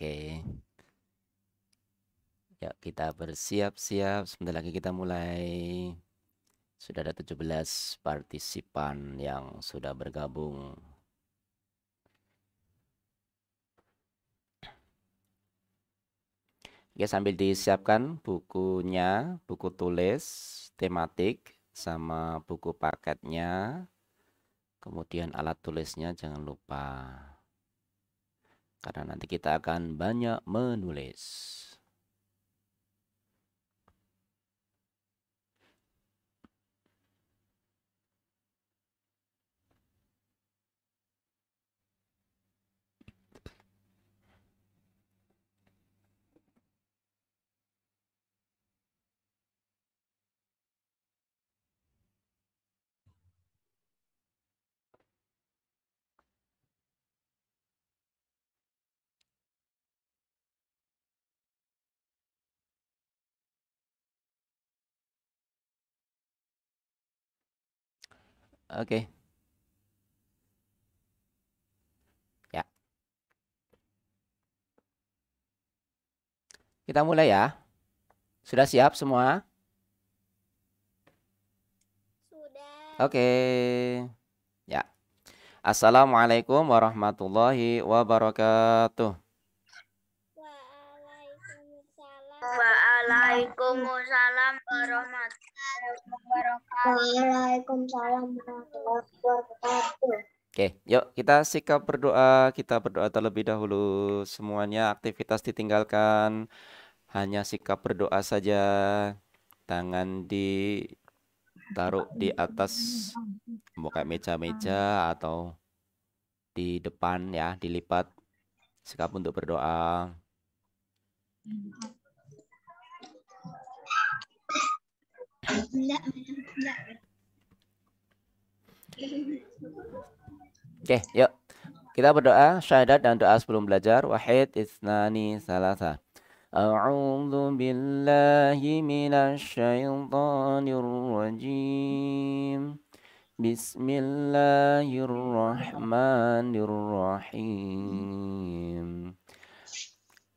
Oke. Ya, kita bersiap-siap. Sebentar lagi kita mulai. Sudah ada 17 partisipan yang sudah bergabung. Oke, sambil disiapkan bukunya, buku tulis, tematik, sama buku paketnya. Kemudian alat tulisnya jangan lupa. Karena nanti kita akan banyak menulis. Oke. Ya. Kita mulai ya. Sudah siap semua? Sudah. Oke. Ya. Assalamualaikum warahmatullahi wabarakatuh. Waalaikumsalam warahmatullahi wabarakatuh. Waalaikumsalam warahmatullahi wabarakatuh. Oke, yuk kita sikap berdoa. Kita berdoa terlebih dahulu. Semuanya aktivitas ditinggalkan. Hanya sikap berdoa saja. Tangan ditaruh di atas kayak meja-meja atau di depan ya, dilipat. Sikap untuk berdoa. Oke, yuk. Kita berdoa syahadat dan doa sebelum belajar. Wahid, isnani, salasa. A'udzu billahi minasyaitonir rajim. Bismillahirrahmanirrahim.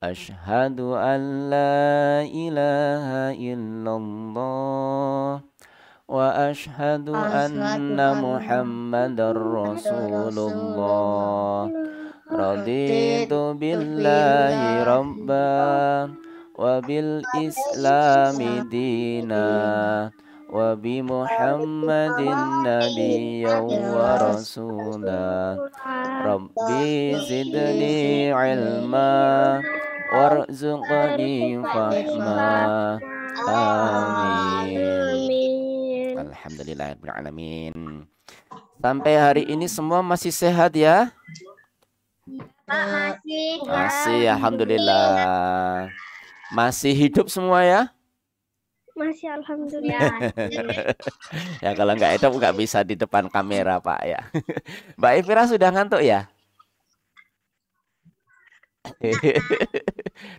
Asyhadu an la ilaha illallah wa asyhadu anna Muhammadar Rasulullah. Raditu billahi rabban wa bil islami dina wa bi Muhammadin nabiyyan wa rasula. Rabbi zidni ilma warzuqni fahma. Amin. Alhamdulillahirrahmanirrahim. Sampai hari ini semua masih sehat ya? Pak, Masih, alhamdulillah. Masih hidup semua ya? Masih alhamdulillah. Ya kalau nggak hidup nggak bisa di depan kamera Pak ya. Mbak Evira sudah ngantuk ya?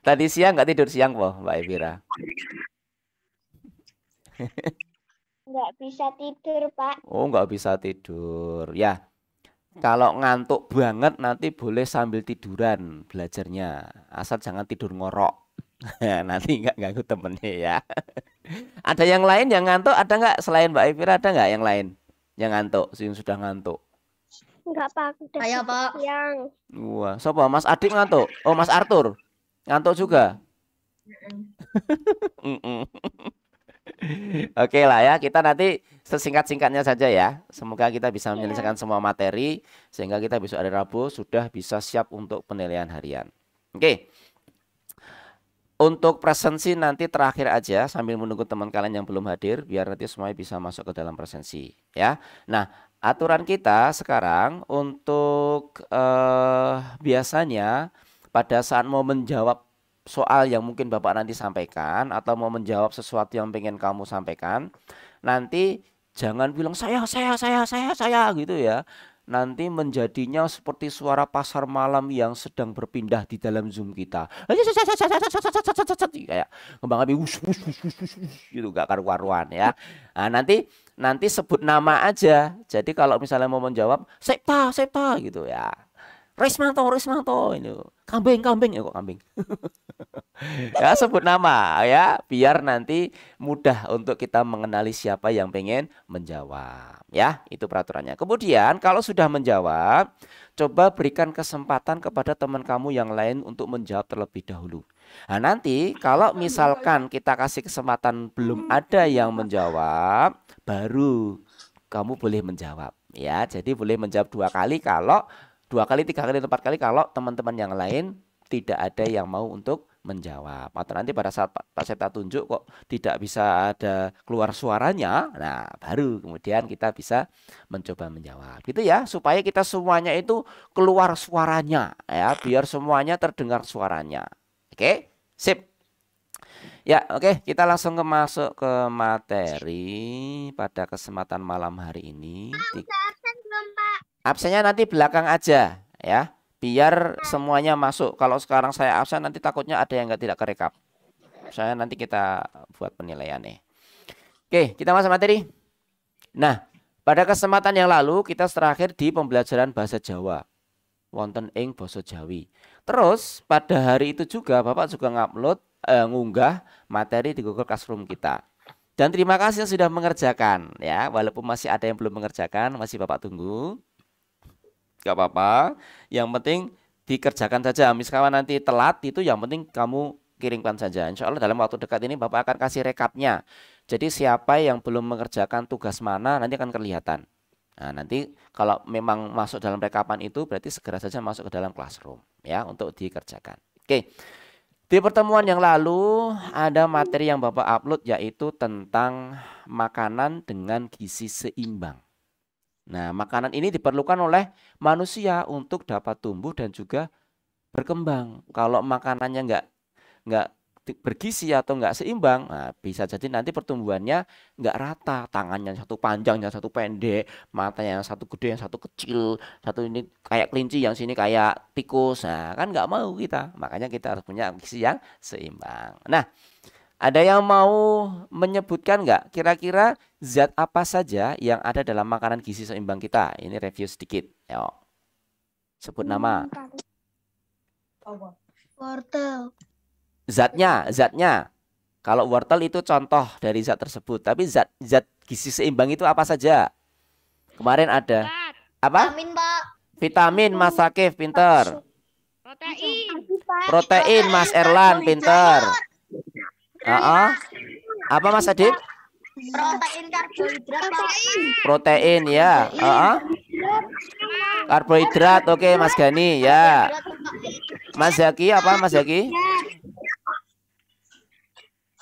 Tadi siang nggak tidur siang Mbak Evira? Nggak bisa tidur, Pak. Oh, nggak bisa tidur. Ya, kalau ngantuk banget nanti boleh sambil tiduran belajarnya. Asal jangan tidur ngorok. Nanti nggak ganggu temennya ya. Ada yang lain yang ngantuk? Ada nggak selain Mbak Evira? Ada nggak yang lain yang ngantuk? Yang sudah ngantuk? Enggak, Pak. Udah Ayo, Pak. siang. Wah, siapa? Mas Adik ngantuk? Oh, Mas Arthur ngantuk juga. Oke lah ya, kita nanti sesingkat-singkatnya saja ya. Semoga kita bisa menyelesaikan semua materi sehingga kita besok hari Rabu sudah bisa siap untuk penilaian harian. Oke. Untuk presensi nanti terakhir aja sambil menunggu teman kalian yang belum hadir biar nanti semuanya bisa masuk ke dalam presensi ya. Nah, aturan kita sekarang untuk biasanya pada saat mau menjawab soal yang mungkin Bapak nanti sampaikan atau mau menjawab sesuatu yang pengen kamu sampaikan, nanti jangan bilang saya gitu ya. Nanti menjadinya seperti suara pasar malam yang sedang berpindah di dalam Zoom kita. Kayak kembang api gitu gak karu-karuan ya. Nah, nanti sebut nama aja. Jadi kalau misalnya mau menjawab Septa gitu ya. Rismanto, Rismanto ini. Kambing, kambing ya kok kambing. Ya sebut nama ya, biar nanti mudah untuk kita mengenali siapa yang pengen menjawab. Ya, itu peraturannya. Kemudian kalau sudah menjawab, coba berikan kesempatan kepada teman kamu yang lain untuk menjawab terlebih dahulu. Nah, nanti kalau misalkan kita kasih kesempatan belum ada yang menjawab, baru kamu boleh menjawab. Ya, jadi boleh menjawab 2 kali kalau 2 kali, 3 kali, 4 kali kalau teman-teman yang lain tidak ada yang mau untuk menjawab. Atau nanti pada saat Pak Septa tunjuk kok tidak bisa ada keluar suaranya, nah baru kemudian kita bisa mencoba menjawab. Gitu ya, supaya kita semuanya itu keluar suaranya ya, biar semuanya terdengar suaranya. Oke, sip. Ya, oke, kita langsung masuk ke materi pada kesempatan malam hari ini. Absen belum, Pak? Absennya nanti belakang aja ya, biar semuanya masuk. Kalau sekarang saya absen nanti takutnya ada yang tidak kerekap. Saya nanti kita buat penilaian nih. Oke, kita masuk materi. Nah, pada kesempatan yang lalu kita terakhir di pembelajaran bahasa Jawa. Wonten ing basa Jawi. Terus pada hari itu juga Bapak juga ngupload ngunggah materi di Google Classroom kita. Dan terima kasih yang sudah mengerjakan ya, walaupun masih ada yang belum mengerjakan, masih Bapak tunggu. Gak apa-apa. Yang penting dikerjakan saja. Misalkan nanti telat itu yang penting kamu kirimkan saja. Insya Allah dalam waktu dekat ini Bapak akan kasih rekapnya. Jadi siapa yang belum mengerjakan tugas mana nanti akan kelihatan. Nah, nanti kalau memang masuk dalam rekapan itu berarti segera saja masuk ke dalam classroom ya untuk dikerjakan. Oke. Di pertemuan yang lalu ada materi yang Bapak upload yaitu tentang makanan dengan gizi seimbang. Nah, makanan ini diperlukan oleh manusia untuk dapat tumbuh dan juga berkembang. Kalau makanannya nggak bergizi atau nggak seimbang, nah, bisa jadi nanti pertumbuhannya nggak rata. Tangannya yang satu panjang, yang satu pendek, matanya yang satu gede, yang satu kecil, satu ini kayak kelinci, yang sini kayak tikus. Nah, kan nggak mau kita. Makanya kita harus punya gizi yang seimbang. Nah, ada yang mau menyebutkan nggak kira-kira zat apa saja yang ada dalam makanan gizi seimbang kita? Ini review sedikit. Yuk. Sebut nama. Wortel. Zatnya. Kalau wortel itu contoh dari zat tersebut. Tapi zat gizi seimbang itu apa saja? Kemarin ada apa? Vitamin, Pak. Vitamin, Mas Sakif, pinter. Protein, Mas Erlan, pinter. Apa Mas Adit? Protein, karbohidrat, Pak. Protein ya. Karbohidrat, oke Mas Gani ya. Mas Zaki apa Mas Zaki?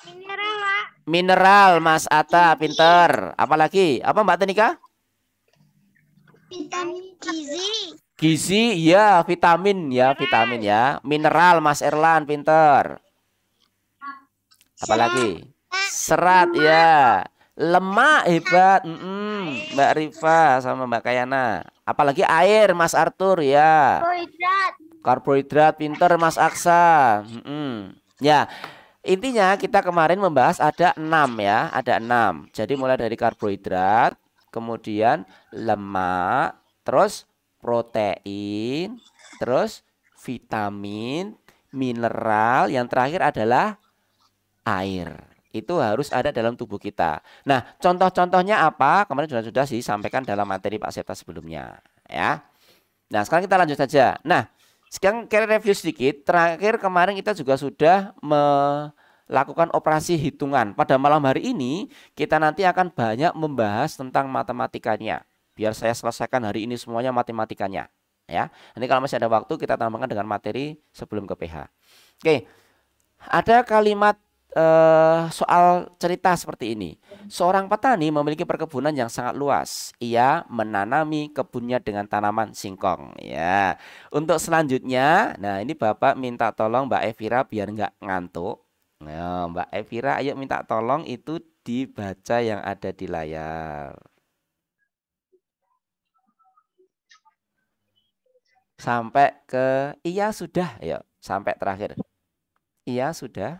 Mineral, Pak. Mineral, Mas Atta, pinter. Apalagi? Apa Mbak Tenika? Vitamin gizi. Gizi, ya, vitamin ya. Mineral, Mas Erlan, pinter. Apalagi? Serat, ya. Lemak, hebat. Mbak Rifa sama Mbak Kayana. Apalagi air, Mas Arthur, ya. Karbohidrat, pinter, Mas Aksa. Ya. Intinya kita kemarin membahas ada 6 ya, ada 6. Jadi mulai dari karbohidrat, kemudian lemak, terus protein, terus vitamin, mineral, yang terakhir adalah air. Itu harus ada dalam tubuh kita. Nah, contoh-contohnya apa? Kemarin sudah disampaikan dalam materi Pak Septa sebelumnya, ya. Nah, sekarang kita lanjut saja. Nah, sekarang kita review sedikit. Terakhir kemarin kita juga sudah melakukan operasi hitungan. Pada malam hari ini kita nanti akan banyak membahas tentang matematikanya. Biar saya selesaikan hari ini semuanya matematikanya. Ya, nanti kalau masih ada waktu kita tambahkan dengan materi sebelum ke PH. Oke, ada kalimat soal cerita seperti ini. Seorang petani memiliki perkebunan yang sangat luas. Ia menanami kebunnya dengan tanaman singkong. Ya, untuk selanjutnya, nah ini Bapak minta tolong Mbak Evira biar nggak ngantuk. Nah, Mbak Evira, ayo minta tolong itu dibaca yang ada di layar. Sampai ke iya sudah, ayo sampai terakhir. Iya sudah.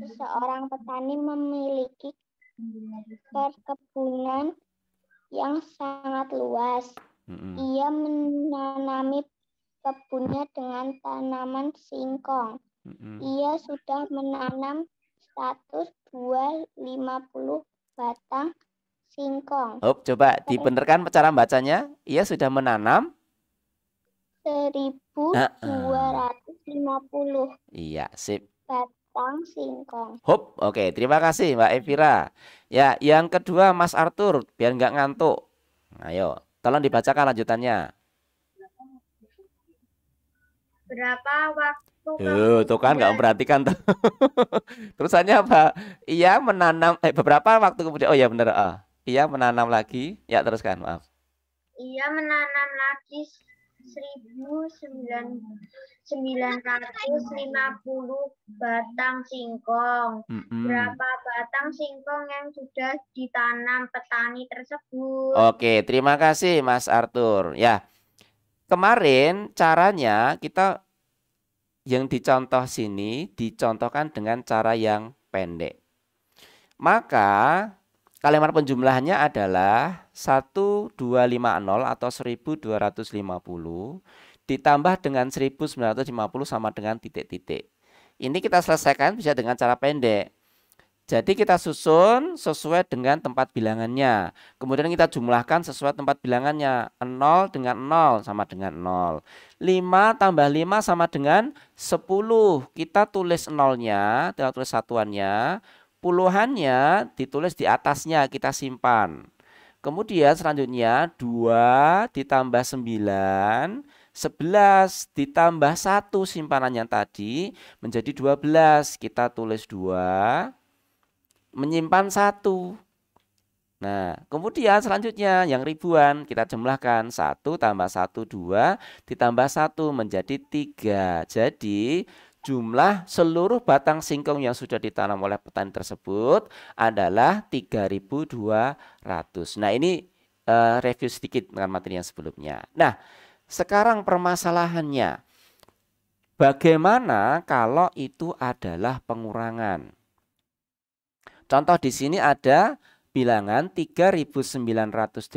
Seseorang petani memiliki perkebunan yang sangat luas. Ia menanami kebunnya dengan tanaman singkong. Ia sudah menanam 150 batang singkong. Hop, coba dibenerkan cara bacanya. Ia sudah menanam 1.250 Iya, sip. batang singkong. Hop, oke, terima kasih Mbak Evira. Ya, yang kedua Mas Arthur, biar nggak ngantuk. Ayo, tolong dibacakan lanjutannya. Berapa waktu Tuh kan nggak memperhatikan tuh. Terusannya apa? Ia menanam beberapa waktu kemudian. Oh ya benar. Ia menanam lagi. Ya teruskan, maaf. Ia menanam lagi 1.950 batang singkong. Berapa batang singkong yang sudah ditanam petani tersebut? Oke, terima kasih Mas Arthur. Ya, kemarin caranya kita yang dicontoh sini dicontohkan dengan cara yang pendek. Maka kalimat penjumlahannya adalah 1250 atau 1250 ditambah dengan 1950 sama dengan titik-titik. Ini kita selesaikan bisa dengan cara pendek. Jadi kita susun sesuai dengan tempat bilangannya. Kemudian kita jumlahkan sesuai tempat bilangannya. 0 dengan 0 sama dengan 0. 5 tambah 5 sama dengan 10. Kita tulis nolnya, kita tulis satuannya. Puluhannya ditulis di atasnya, kita simpan. Kemudian selanjutnya 2 ditambah 9, 11 ditambah 1 simpanannya tadi menjadi 12. Kita tulis 2. Menyimpan 1. Nah, kemudian selanjutnya yang ribuan kita jumlahkan 1 tambah 1 2 ditambah 1 menjadi 3. Jadi jumlah seluruh batang singkong yang sudah ditanam oleh petani tersebut adalah 3.200. Nah, ini review sedikit dengan materi yang sebelumnya. Nah, sekarang permasalahannya bagaimana kalau itu adalah pengurangan? Contoh di sini ada bilangan 3.984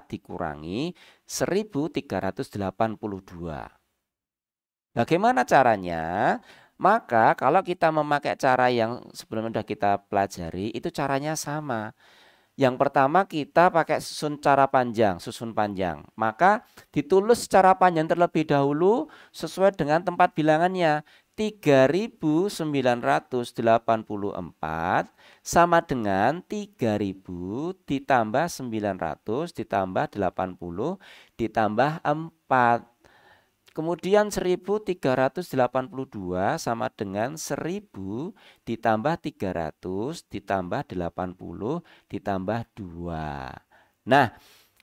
dikurangi 1.382. Bagaimana caranya? Maka kalau kita memakai cara yang sebelumnya sudah kita pelajari, itu caranya sama. Yang pertama kita pakai susun cara panjang, susun panjang. Maka ditulis secara panjang terlebih dahulu sesuai dengan tempat bilangannya. 3.984 sama dengan 3.000 ditambah 900 ditambah 80 ditambah 4. Kemudian 1.382 sama dengan 1.000 ditambah 300 ditambah 80 ditambah 2. Nah,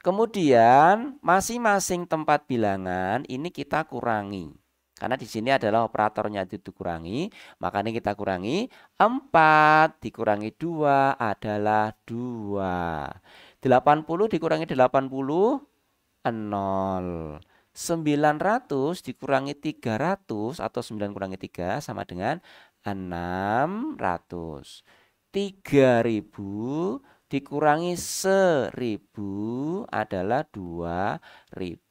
kemudian masing-masing tempat bilangan ini kita kurangi. Karena di sini adalah operatornya itu dikurangi, makanya kita kurangi 4 dikurangi 2 adalah 2. 80 dikurangi 80 0. 900 dikurangi 300 atau 9 kurangi 3 sama dengan 600. 3.000 dikurangi 1.000 adalah 2.000.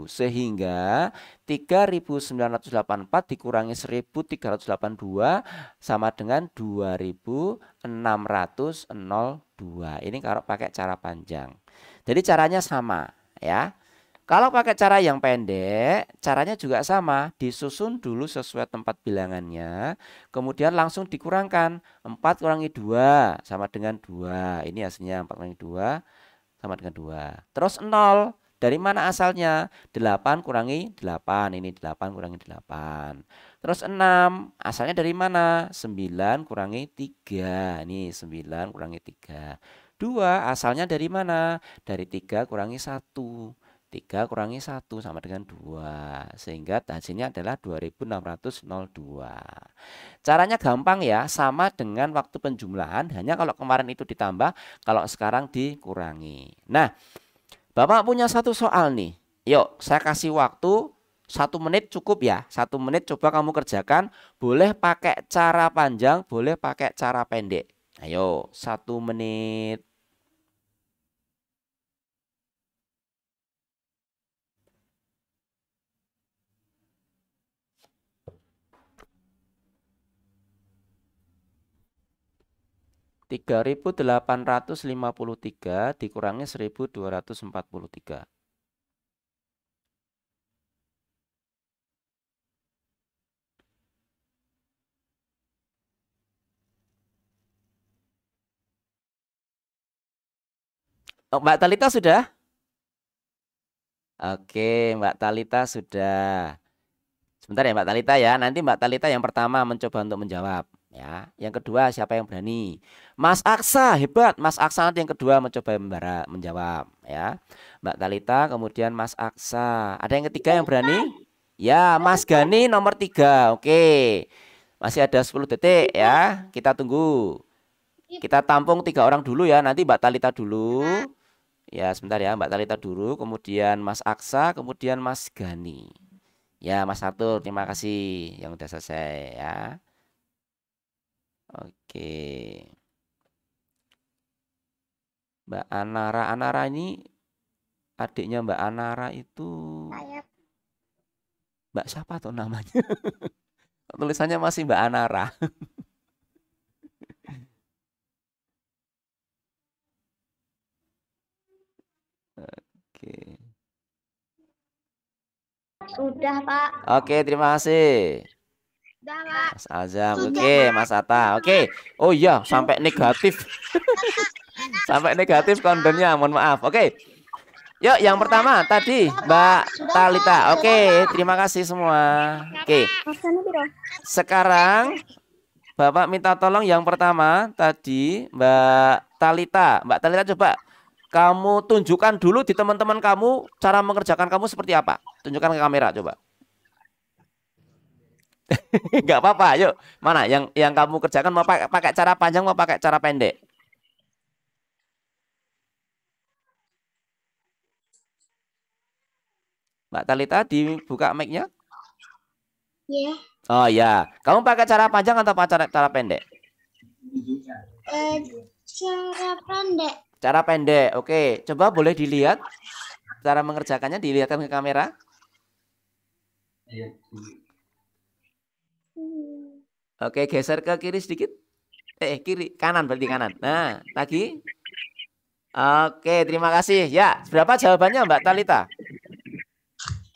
Sehingga 3.984 dikurangi 1.382 sama dengan 2.602. Ini kalau pakai cara panjang. Jadi caranya sama ya. Kalau pakai cara yang pendek, caranya juga sama. Disusun dulu sesuai tempat bilangannya. Kemudian langsung dikurangkan. 4 kurangi 2 sama dengan 2. Ini hasilnya 4 kurangi 2 sama dengan 2. Terus 0. Dari mana asalnya? 8 kurangi 8. Ini 8 kurangi 8. Terus 6. Asalnya dari mana? 9 kurangi 3. Ini 9 kurangi 3. 2 asalnya dari mana? Dari 3 kurangi 1. 3 kurangi 1 sama dengan 2. Sehingga hasilnya adalah 2.602. Caranya gampang ya, sama dengan waktu penjumlahan. Hanya kalau kemarin itu ditambah, kalau sekarang dikurangi. Nah, Bapak punya satu soal nih. Yuk, saya kasih waktu 1 menit cukup ya. 1 menit coba kamu kerjakan. Boleh pakai cara panjang, boleh pakai cara pendek. Ayo, 1 menit. 3.853 dikurangi 1.243. Oh, Mbak Talita sudah? Oke, Mbak Talita sudah. Sebentar ya Mbak Talita ya. Nanti Mbak Talita yang pertama mencoba untuk menjawab ya. Yang kedua siapa yang berani? Mas Aksa hebat. Mas Aksa nanti yang kedua mencoba menjawab ya. Mbak Talita kemudian Mas Aksa. Ada yang ketiga yang berani? Ya, Mas Gani nomor 3. Oke. Masih ada 10 detik ya. Kita tunggu. Kita tampung 3 orang dulu ya. Nanti Mbak Talita dulu. Ya, sebentar ya, Mbak Talita dulu, kemudian Mas Aksa, kemudian Mas Gani. Ya, Mas Arthur, terima kasih yang udah selesai ya. Oke. Mbak Anara, Anara ini adiknya Mbak Anara itu Mbak siapa tuh namanya? Tulisannya masih Mbak Anara. Oke. Sudah, Pak. Oke, terima kasih. Sudah, Pak. Mas Azam, oke, Mas Atta, oke. Oh iya, sampai negatif. Sampai negatif kontennya, mohon maaf. Oke. Yuk, yang pertama tadi Mbak Talita. Oke, terima kasih semua. Oke. Sekarang Bapak minta tolong yang pertama tadi Mbak Talita. Mbak Talita coba kamu tunjukkan dulu di teman-teman kamu cara mengerjakan kamu seperti apa. Tunjukkan ke kamera coba. Enggak apa-apa, yuk. Mana yang kamu kerjakan mau pakai cara panjang mau pakai cara pendek? Mbak Talita dibuka mic-nya? Iya. Oh ya, kamu pakai cara panjang atau cara pendek? Cara pendek. Cara pendek, oke. Coba boleh dilihat cara mengerjakannya, dilihatkan ke kamera. Oke, geser ke kiri sedikit. Kiri, kanan berarti kanan. Nah, lagi. Oke, terima kasih. Ya, berapa jawabannya Mbak Talita?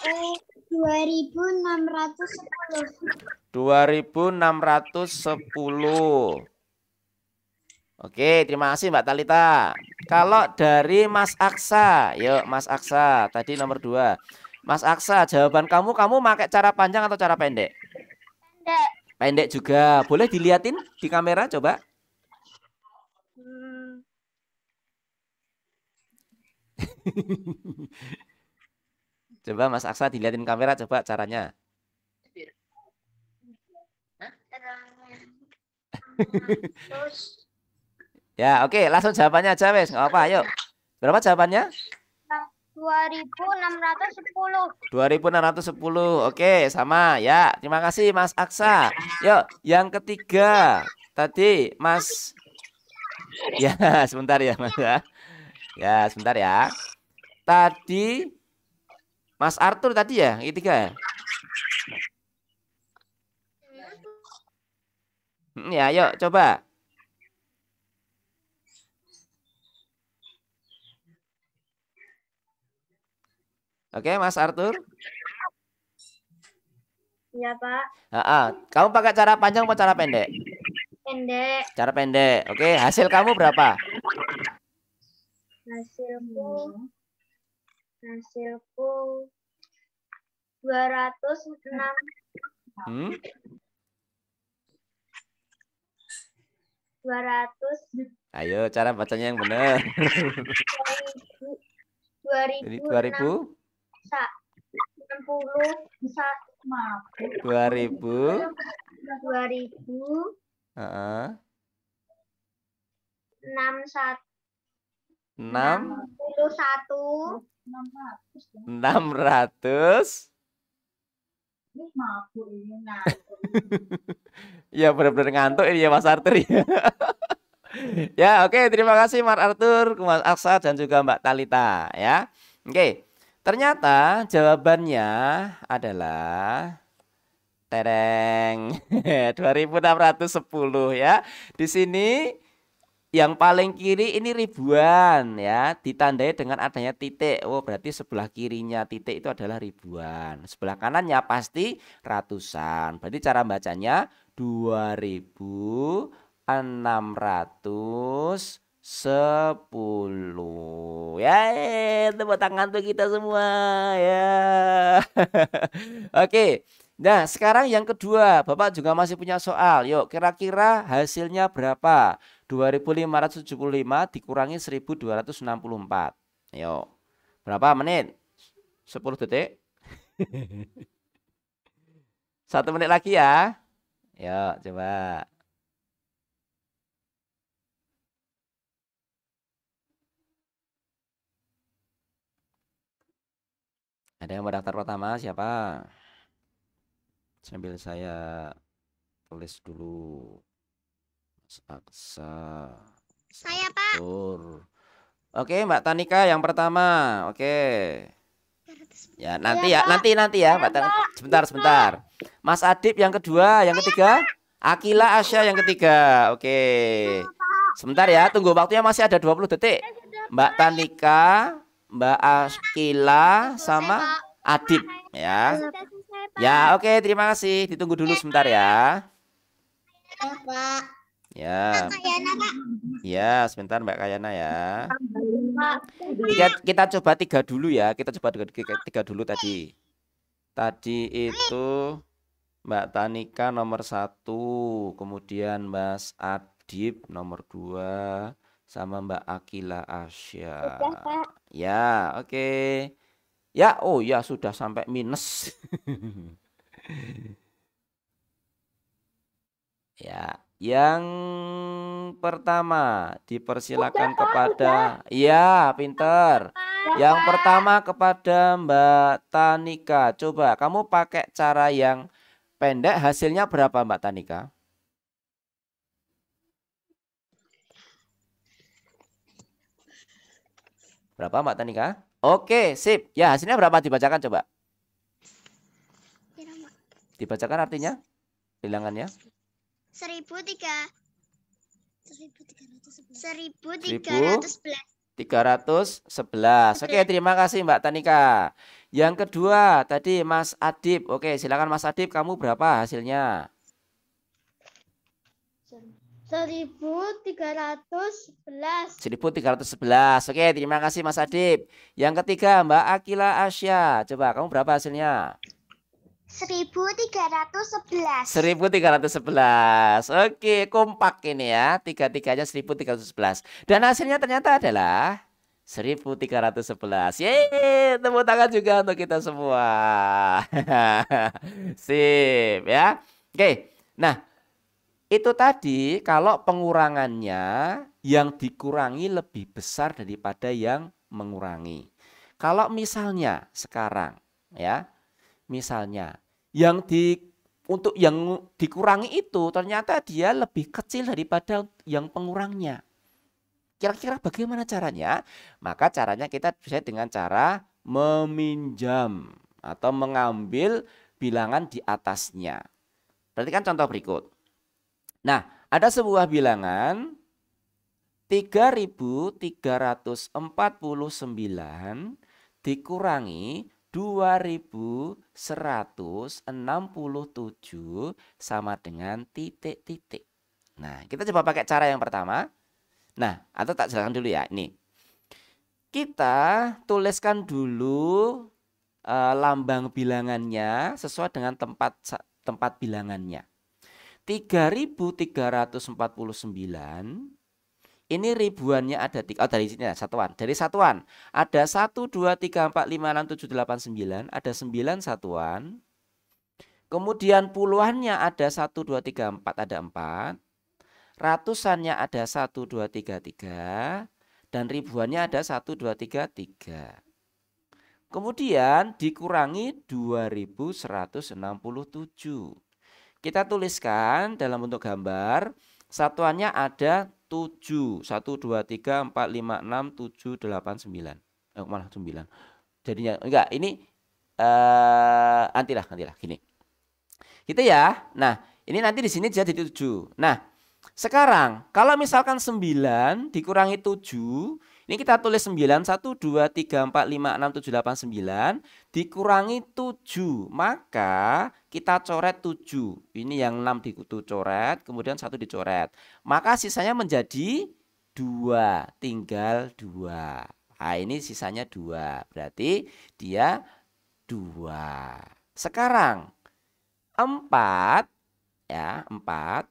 2.610. 2.610. Oke, terima kasih Mbak Talita. Kalau dari Mas Aksa, yuk Mas Aksa, tadi nomor 2. Mas Aksa, jawaban kamu pakai cara panjang atau cara pendek? Pendek. Pendek juga. Boleh dilihatin di kamera coba? Coba Mas Aksa dilihatin kamera coba caranya. Ya, oke, langsung jawabannya aja wes, nggak apa, yuk. Berapa jawabannya? 2.610. 2.610. Oke, sama ya. Terima kasih Mas Aksa. Yuk, yang ketiga. Tadi Mas ya, sebentar ya, Mas ya. Ya, sebentar ya. Tadi Mas Arthur tadi ya, yang ketiga ya. Ya, yuk coba. Oke, Mas Arthur. Iya, Pak. Kamu pakai cara panjang atau cara pendek? Pendek. Cara pendek. Oke, hasil kamu berapa? Hasilku 206. 200. Ayo, cara bacanya yang benar. 2000. 600. Ya benar-benar ngantuk ini ya Mas Arthur ya. Ya, oke, terima kasih Mas Arthur, Mas Aksa dan juga Mbak Talita ya. Oke. Ternyata jawabannya adalah tereng 2.610 ya. Di sini Yang paling kiri ini ribuan ya, ditandai dengan adanya titik. Oh, berarti sebelah kirinya titik itu adalah ribuan. Sebelah kanannya pasti ratusan. Berarti cara bacanya 2610. Ya, tepuk tangan untuk kita semua ya. Oke. Nah, sekarang yang kedua, Bapak juga masih punya soal. Yuk, kira-kira hasilnya berapa? 2575 dikurangi 1264. Ayo. Berapa menit? 10 detik. 1 menit lagi ya. Yuk, coba. Ada yang mau daftar pertama? Siapa? Sambil saya tulis dulu. Mas Aksa. Saya, Pak. Oke, Mbak Tanika yang pertama. Oke. Ya, nanti Iya, ya, Pak. nanti ya, Mbak Iya, Tanika. Pak. Sebentar. Mas Adib yang kedua, yang ketiga. Akila Asya yang ketiga. Oke. Sebentar ya, tunggu waktunya masih ada 20 detik. Mbak Tanika, Mbak Akila sama Adib ya. Ya, oke, terima kasih. Ditunggu dulu sebentar ya. Ya, Pak. Ya. Kayana, Pak. Ya, sebentar Mbak Kayana ya. Pak. Kita coba 3 dulu ya. Kita coba 3 dulu tadi. Tadi itu Mbak Tanika nomor 1, kemudian Mas Adib nomor 2, sama Mbak Akila Asya. Ya, oke. Ya, oh ya sudah sampai minus. Ya, yang pertama dipersilakan kepada, ya pinter. Yang pertama kepada Mbak Tanika. Coba kamu pakai cara yang pendek, hasilnya berapa Mbak Tanika? Berapa Mbak Tanika? Oke, sip. Ya, hasilnya berapa? Dibacakan coba. Dibacakan artinya? Bilangannya? 1311. Oke, terima kasih Mbak Tanika. Yang kedua tadi Mas Adib. Oke, silakan Mas Adib, kamu berapa hasilnya? 1311. Oke, terima kasih Mas Adib. Yang ketiga Mbak Akila Asya. Coba kamu berapa hasilnya? 1311. Oke, kompak ini ya. Tiga-tiganya 1311. Dan hasilnya ternyata adalah 1311. Yeay, tepuk tangan juga untuk kita semua. Sip ya. Oke. Nah, itu tadi kalau pengurangannya yang dikurangi lebih besar daripada yang mengurangi. Kalau misalnya sekarang ya, misalnya untuk yang dikurangi itu ternyata dia lebih kecil daripada yang pengurangnya. Kira-kira bagaimana caranya? Maka caranya kita bisa dengan cara meminjam atau mengambil bilangan di atasnya. Perhatikan contoh berikut. Nah, ada sebuah bilangan 3349 dikurangi 2167 sama dengan titik-titik. Nah, kita coba pakai cara yang pertama. Nah, atau tak jelaskan dulu ya. Ini. Kita tuliskan dulu lambang bilangannya sesuai dengan tempat bilangannya. 3349 ini ribuannya ada dari sini ya, satuan. Dari satuan ada 1 2 3 4 5 6 7 8 9, ada 9 satuan. Kemudian puluhannya ada 1 2 3 4, ada 4. Ratusannya ada 1 2 3 3 dan ribuannya ada 1 2 3 3. Kemudian dikurangi 2167. Kita tuliskan dalam bentuk gambar. Satuannya ada 7. 1, 2, 3, 4, 5, 6, 7, 8, 9. Malah 9. Jadinya enggak, ini nantilah gini. Gitu ya. Nah, ini nanti di sini jadi 7. Nah, Sekarang, kalau misalkan 9 dikurangi 7, ini kita tulis 9, 1, 2, 3, 4, 5, 6, 7, 8, 9, dikurangi 7, maka kita coret 7. Ini yang 6 dicoret, kemudian 1 dicoret. Maka sisanya menjadi 2, tinggal 2. Nah, ini sisanya 2, berarti dia 2. Sekarang, 4, ya, 4.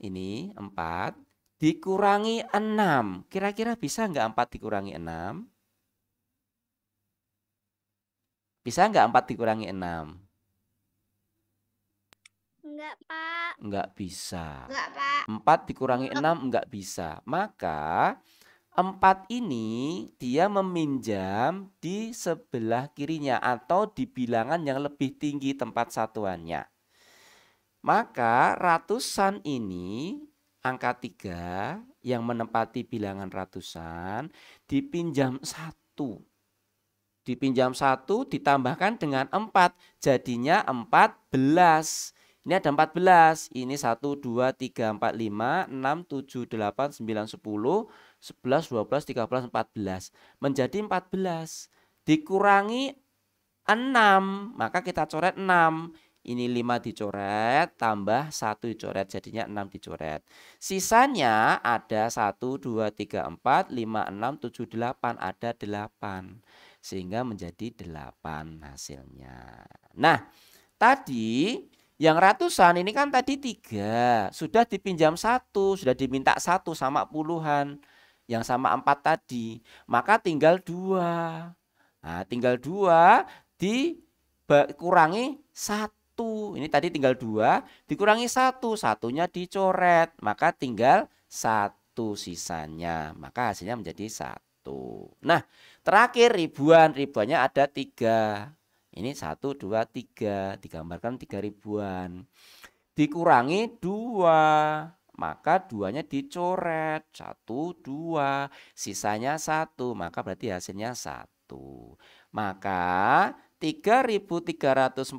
Ini 4 dikurangi 6. Kira-kira bisa nggak 4 dikurangi 6? Bisa nggak 4 dikurangi 6? Enggak, Pak. Nggak bisa. Enggak, Pak. 4 dikurangi 6 nggak bisa. Maka 4 ini dia meminjam di sebelah kirinya atau di bilangan yang lebih tinggi tempat satuannya. Maka ratusan ini angka 3 yang menempati bilangan ratusan dipinjam 1. Dipinjam 1 ditambahkan dengan 4 jadinya 14. Ini ada 14. Ini 1, 2, 3, 4, 5, 6, 7, 8, 9, 10, 11, 12, 13, 14. Menjadi 14. Dikurangi 6. Maka kita coret 6. Ini 5 dicoret, tambah 1 dicoret, jadinya 6 dicoret. Sisanya ada 1, 2, 3, 4, 5, 6, 7, 8. Ada 8. Sehingga menjadi 8 hasilnya. Nah, tadi yang ratusan ini kan tadi 3. Sudah dipinjam 1, sudah diminta 1 sama puluhan. Yang sama 4 tadi. Maka tinggal 2. Nah, tinggal 2 dikurangi 1. Ini tadi tinggal 2 dikurangi 1, satunya dicoret, maka tinggal 1 sisanya, maka hasilnya menjadi 1. Nah, terakhir ribuannya ada 3. Ini 1, 2, 3, digambarkan 3 ribuan. Dikurangi 2, maka 2-nya dicoret, 1, 2, sisanya 1, maka berarti hasilnya 1. Maka 3.349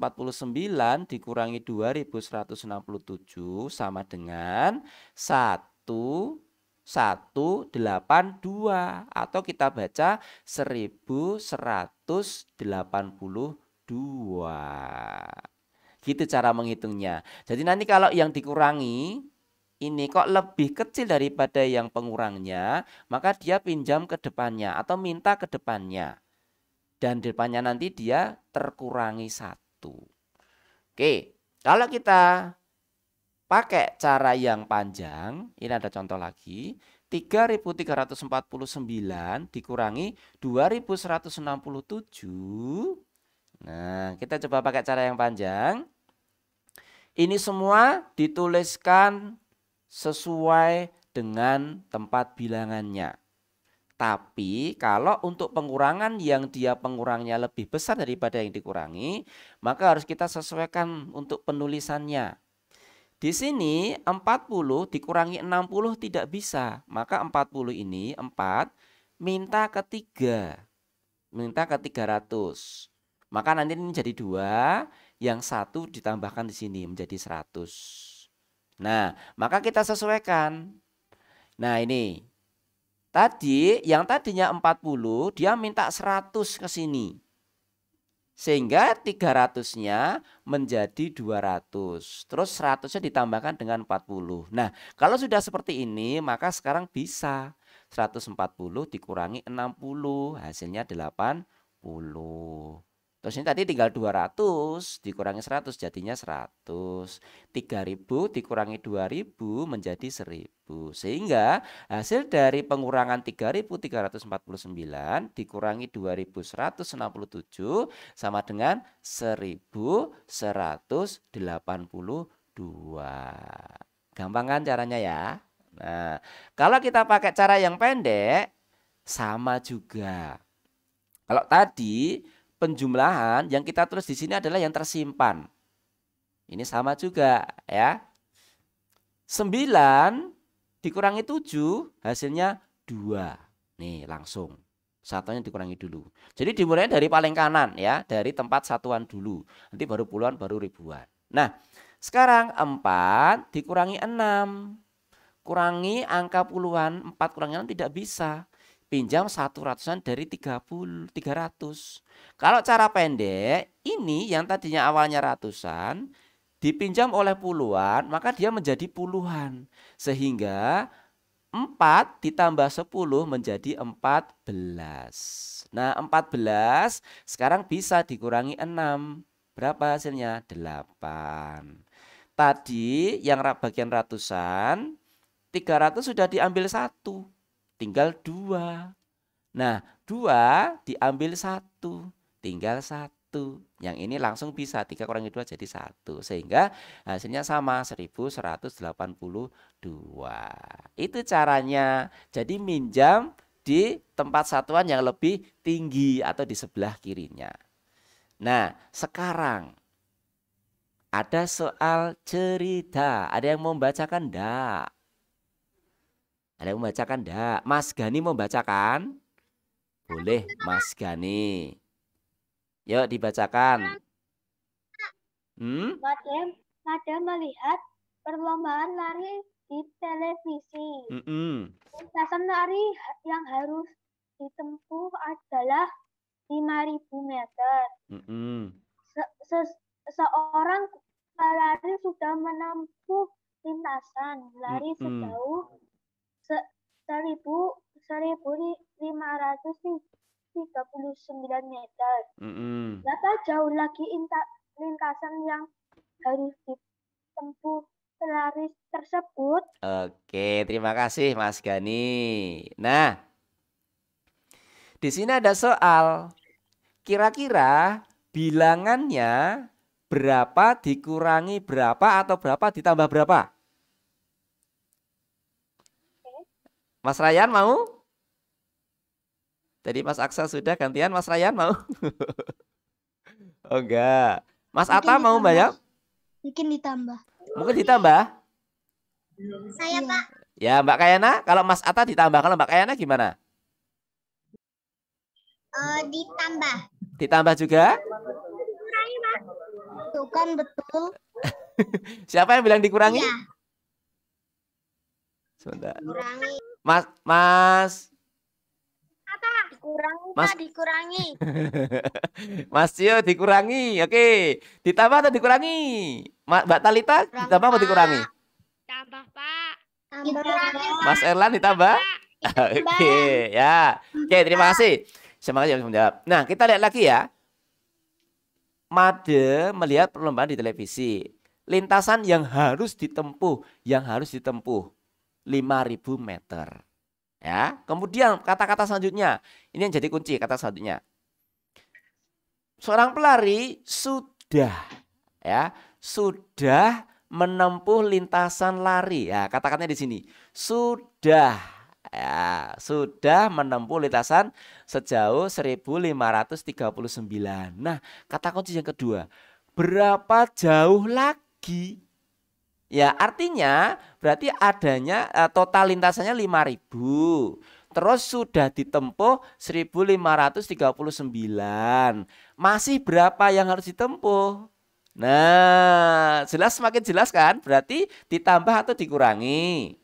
dikurangi 2.167 sama dengan 1182 atau kita baca 1182. Gitu cara menghitungnya. Jadi nanti kalau yang dikurangi ini kok lebih kecil daripada yang pengurangnya, maka dia pinjam ke depannya atau minta ke depannya. Dan depannya nanti dia terkurangi 1. Oke, kalau kita pakai cara yang panjang, ini ada contoh lagi. 3.349 dikurangi 2.167. Nah, kita coba pakai cara yang panjang. Ini semua dituliskan sesuai dengan tempat bilangannya. Tapi kalau untuk pengurangan yang dia pengurangnya lebih besar daripada yang dikurangi, maka harus kita sesuaikan untuk penulisannya. Di sini 40 dikurangi 60 tidak bisa. Maka 40 ini 4 minta ke 3. Minta ke 300. Maka nanti ini jadi 2, yang 1 ditambahkan di sini menjadi 100. Nah, maka kita sesuaikan. Nah, ini. Tadi yang tadinya 40 dia minta 100 ke sini. Sehingga 300-nya menjadi 200. Terus 100-nya ditambahkan dengan 40. Nah, kalau sudah seperti ini maka sekarang bisa 140 dikurangi 60 hasilnya 80. Terus ini tadi tinggal 200 dikurangi 100 jadinya 100. 3000 dikurangi 2000 menjadi 1000. Sehingga hasil dari pengurangan 3349 dikurangi 2167 sama dengan 1182. Gampang kan caranya ya? Nah, kalau kita pakai cara yang pendek sama juga. Kalau tadi penjumlahan yang kita tulis di sini adalah yang tersimpan. Ini sama juga ya. 9 dikurangi 7 hasilnya 2. Nih langsung. Satunya dikurangi dulu. Jadi dimulai dari paling kanan ya. Dari tempat satuan dulu. Nanti baru puluhan baru ribuan. Nah sekarang 4 dikurangi 6. kurangi angka puluhan, 4 kurangi 6 tidak bisa. Pinjam 1/100-an dari 300. Kalau cara pendek, ini yang tadinya awalnya ratusan, dipinjam oleh puluhan, maka dia menjadi puluhan. Sehingga 4 ditambah 10 menjadi 14. Nah, 14 sekarang bisa dikurangi 6. Berapa hasilnya? 8. Tadi yang bagian ratusan, 300 sudah diambil 1. Tinggal 2. Nah, 2 diambil 1. Tinggal 1. Yang ini langsung bisa 3 kurangi 2 jadi 1. Sehingga hasilnya sama 1182. Itu caranya. Jadi minjam di tempat satuan yang lebih tinggi atau di sebelah kirinya. Nah, sekarang ada soal cerita. Ada yang mau membacakan enggak? Ada yang membacakan enggak? Mas Gani mau membacakan? Boleh, Mas Gani. Yuk dibacakan. Mada melihat perlombaan lari di televisi. Lintasan lari yang harus ditempuh adalah 5.000 meter. Seorang pelari sudah menempuh lintasan lari sejauh 1.539 meter. Berapa jauh lagi lintasan yang harus ditempuh pelari tersebut? Oke, terima kasih Mas Gani. Nah, di sini ada soal. Kira-kira bilangannya berapa dikurangi berapa atau berapa ditambah berapa? Mas Ryan mau? Tadi Mas Aksa sudah, gantian Mas Ryan mau? Oh enggak. Mas Atta mau banyak? Mungkin ditambah. Mungkin ditambah? Saya Pak. Ya Mbak Kayana, kalau Mas Atta ditambah, kalau Mbak Kayana gimana? Ditambah. Ditambah juga? Itu kan betul. Siapa yang bilang dikurangi? Iya. Sebentar. Kurangi. Mas. Dikurangi, Mas. Dikurangi. Mas Cio dikurangi. Oke. Ditambah atau dikurangi? Mbak Talita ditambah atau dikurangi? Tambah, Pak. Dikurangi. Mas Erlan ditambah? Oke, ya. Oke, terima kasih. Semangat yang menjawab. Nah, kita lihat lagi ya. Made melihat perlombaan di televisi. Lintasan yang harus ditempuh 5.000 meter. Ya, kemudian kata-kata selanjutnya. Ini yang jadi kunci kata selanjutnya. Seorang pelari sudah menempuh lintasan lari. Ya, kata-katanya di sini. Sudah menempuh lintasan sejauh 1.539. Nah, kata kunci yang kedua. Berapa jauh lagi? Ya, artinya berarti adanya total lintasannya 5.000. Terus sudah ditempuh 1.539. Masih berapa yang harus ditempuh? Nah, jelas, semakin jelas kan? Berarti ditambah atau dikurangi?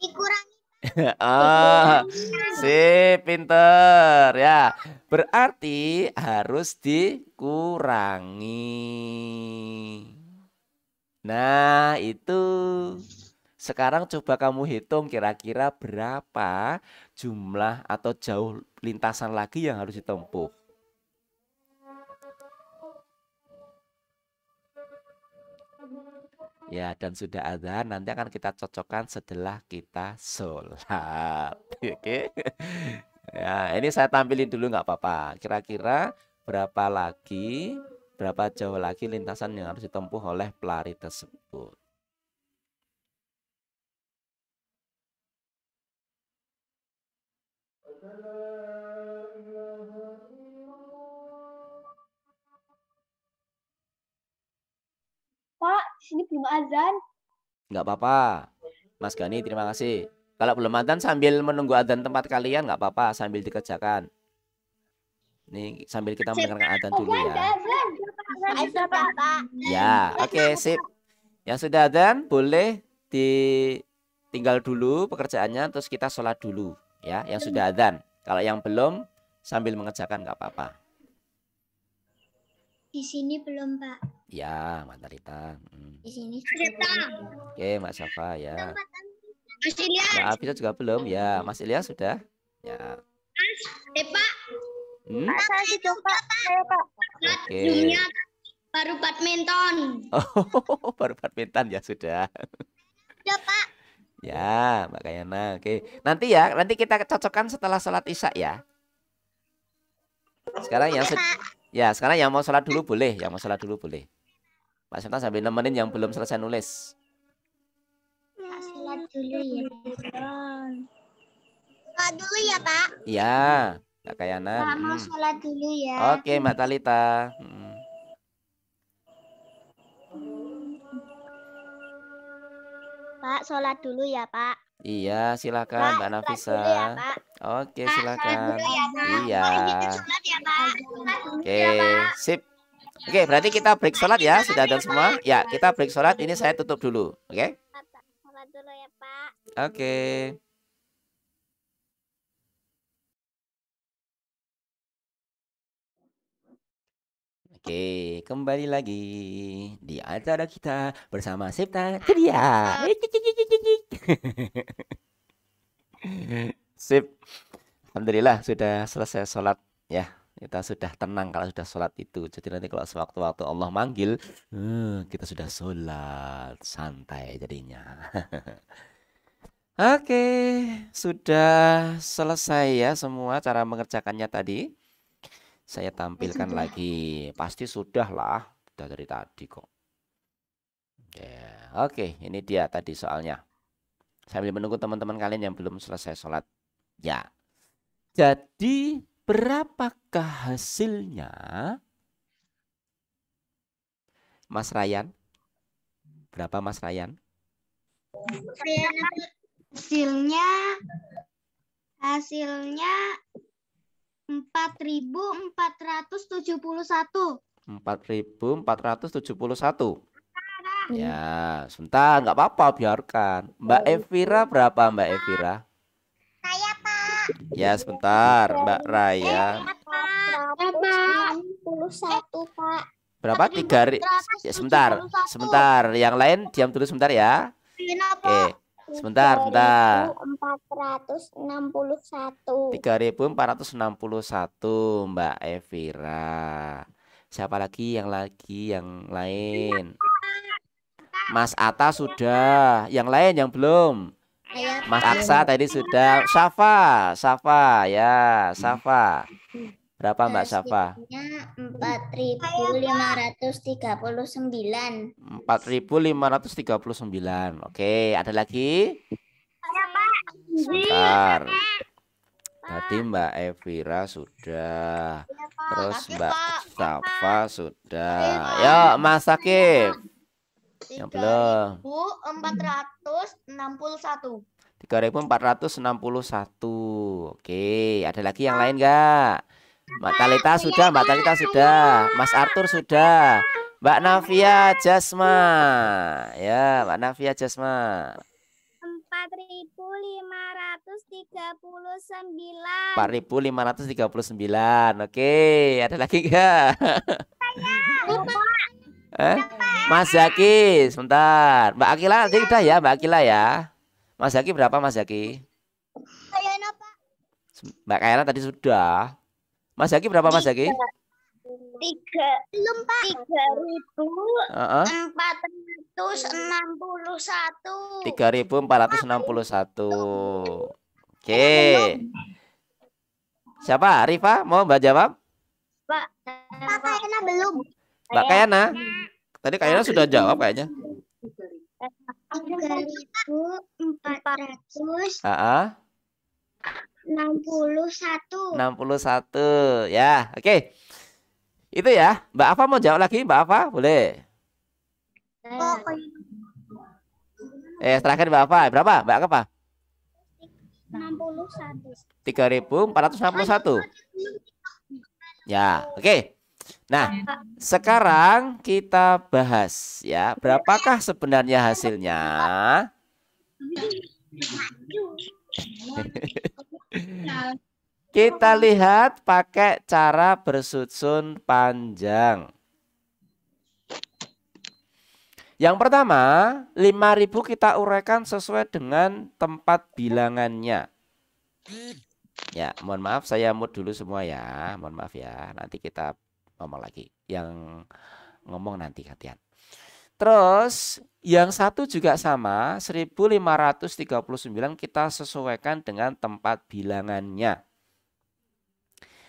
Dikurangi. Pinter ya. Berarti harus dikurangi. Nah, itu. Sekarang coba kamu hitung kira-kira berapa jumlah atau jauh lintasan lagi yang harus ditempuh. Ya, dan sudah ada, nanti akan kita cocokkan setelah kita sholat. Oke. Ya, ini saya tampilin dulu nggak apa-apa. Kira-kira berapa jauh lagi lintasan yang harus ditempuh oleh pelari tersebut. Pak, di sini belum azan. Nggak apa-apa. Mas Gani, terima kasih. Kalau belum adzan sambil menunggu adzan tempat kalian nggak apa-apa, sambil dikerjakan. Nih sambil kita mendengarkan adzan dulu ya. Ya, oke, sip. Yang sudah adzan boleh ditinggal dulu pekerjaannya, terus kita sholat dulu ya, yang sudah adzan. Kalau yang belum sambil mengerjakan nggak apa-apa. Di sini belum, Pak. Ya, Mbak Talita. Di sini Oke, Mbak Safa ya. Mas Ilyas. Mbak Afisa juga belum ya. Mas Ilyas sudah? Ya. Pak. Saya sudah, Pak. Saya, Pak. Oke. Dunia baru badminton. Oh, baru badminton ya sudah. Sudah, Pak. Ya, Mbak Kayana. Oke. Nanti kita cocokkan setelah sholat Isya ya. Sekarang sekarang yang mau sholat dulu boleh, yang mau sholat dulu boleh. Pak Sultan sambil nemenin yang belum selesai nulis. Sholat dulu ya. Sholat dulu ya, Pak. Iya, Mbak Kayana. Pak, mau sholat dulu ya. Oke, Mbak Talita. Pak, sholat dulu ya, Pak. Iya, silakan Mbak Nafisa. Sholat dulu ya, Pak. Oke, silakan. Iya. Sholat ya, Pak. Oke, sip. Oke, berarti kita break sholat ya. Sudah ada semua? Ya, kita break sholat. Ini saya tutup dulu. Oke? Sholat dulu ya, Pak. Oke. Oke, kembali lagi di acara kita bersama Sipta Ceria. Sip. Alhamdulillah sudah selesai sholat ya. Kita sudah tenang kalau sudah sholat itu. Jadi nanti kalau sewaktu-waktu Allah manggil, kita sudah sholat santai jadinya. Oke, sudah selesai ya semua cara mengerjakannya tadi. Saya tampilkan lagi. Pasti sudah lah. Sudah dari tadi kok. Ya, oke, ini dia tadi soalnya. Sambil menunggu teman-teman kalian yang belum selesai sholat. Ya. Jadi berapakah hasilnya? Mas Ryan? Berapa Mas Ryan? Hasilnya 4.471. 4.471. Ya, sebentar, nggak apa-apa, biarkan. Mbak Evira berapa, Mbak Evira? Saya, Pak. Ya, sebentar, Mbak Raya. 461, Pak. Berapa? 3 ya, sebentar. Yang lain diam dulu sebentar ya. Oke, sebentar. 461. 3.461, Mbak Evira. Siapa lagi yang lain? Mas Atta sudah. Yang lain yang belum. Mas Aksa tadi sudah. Safa ya, Safa. Berapa Mbak Safa? 4.539. 4.539. Oke, ada lagi? Sebentar. Tadi Mbak Evira sudah. Terus Mbak Safa sudah. Yuk, Mas Sakif. Yang belum. 461. 3.461. Oke, ada lagi yang lain enggak? Mbak Talita sudah, Mas Arthur sudah, Mbak Navia Jasma. Ya, Mbak Navia Jasma. 4.539. 4.539. Oke, ada lagi enggak? Mas Zaki, sebentar. Mbak Akila nanti udah ya, Mbak Akila ya. Mas Zaki berapa Mas Zaki? Mbak Kayana tadi sudah. Mas Zaki berapa Mas Zaki? 3.461. Oke. Siapa? Rifa mau Mbak jawab? Pak Kayana belum. Mbak Kayana. Tadi Kayana sudah jawab kayaknya. 3.461. Ya, oke. Itu ya. Mbak Afa mau jawab lagi, Mbak Afa? Boleh. Terakhir Mbak Afa, berapa? Mbak apa? 3.461. Ya, oke. Nah, sekarang kita bahas ya, berapakah sebenarnya hasilnya Kita lihat pakai cara bersusun panjang. Yang pertama, 5.000 kita uraikan sesuai dengan tempat bilangannya. Ya, mohon maaf saya mute dulu semua ya. Mohon maaf ya. Nanti kita ngomong lagi. Yang ngomong nanti gantian. Terus yang satu juga sama, 1539 kita sesuaikan dengan tempat bilangannya.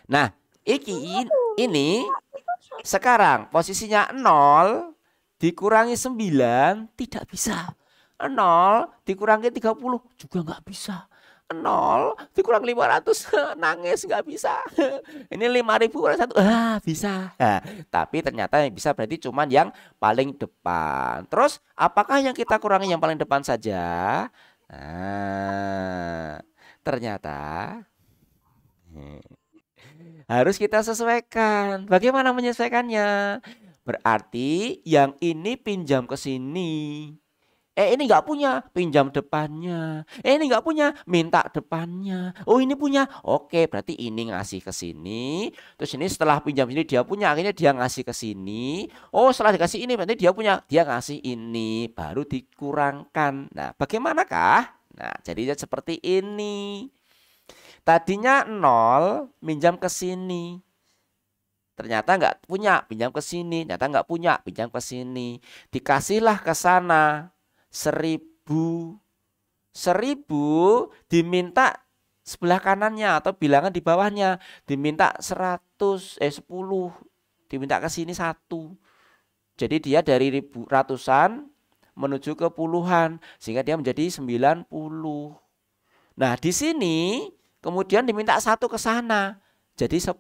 Nah, ini sekarang posisinya 0 dikurangi 9 tidak bisa. 0 dikurangi 30 juga nggak bisa. 0 dikurang 500 nangis nggak bisa. Ini 5.000 kurang 1 bisa. Nah, tapi ternyata yang bisa berarti cuman yang paling depan. Terus apakah yang kita kurangi yang paling depan saja? Nah, ternyata harus kita sesuaikan. Bagaimana menyesuaikannya? Berarti yang ini pinjam ke sini. Ini nggak punya, pinjam depannya. Ini nggak punya, minta depannya. Oh ini punya, oke berarti ini ngasih ke sini. Terus ini setelah pinjam ini dia punya, akhirnya dia ngasih ke sini. Oh setelah dikasih ini berarti dia punya, dia ngasih ini. Baru dikurangkan. Nah bagaimanakah? Nah jadinya seperti ini. Tadinya 0 minjam ke sini. Ternyata nggak punya, pinjam ke sini. Ternyata nggak punya, pinjam ke sini. Dikasihlah ke sana 1.000. 1.000 diminta sebelah kanannya atau bilangan di bawahnya. Diminta 10, diminta ke sini 1. Jadi dia dari ratusan menuju ke puluhan. Sehingga dia menjadi 90. Nah di sini kemudian diminta 1 ke sana. Jadi 10.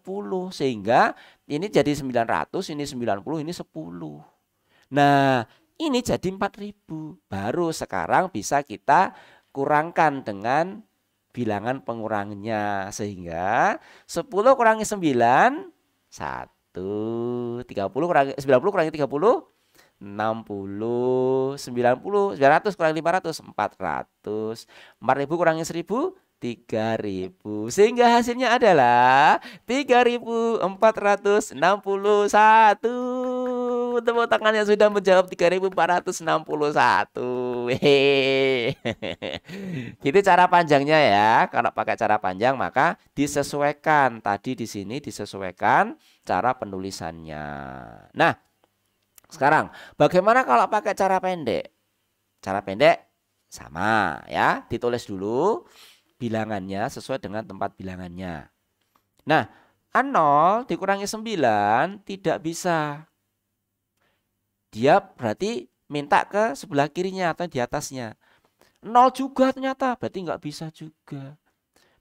Sehingga ini jadi 900, ini 90, ini 10. Nah ini jadi 4.000. Baru sekarang bisa kita kurangkan dengan bilangan pengurangnya. Sehingga 10 kurangi 9, 1. 30 kurangi 90 kurangi 30, 60. 90, 900 kurangi 500, 400. 4.000 kurangi 1.000, 3.000. Sehingga hasilnya adalah 3.461. Tepuk tangan yang sudah menjawab 3.461. Hehehe. Gitu cara panjangnya ya. Kalau pakai cara panjang maka disesuaikan. Tadi di sini disesuaikan cara penulisannya. Nah, sekarang bagaimana kalau pakai cara pendek? Cara pendek sama ya. Ditulis dulu bilangannya sesuai dengan tempat bilangannya. Nah, 0 dikurangi 9 tidak bisa. Dia berarti minta ke sebelah kirinya atau di atasnya. 0 juga ternyata, berarti nggak bisa juga.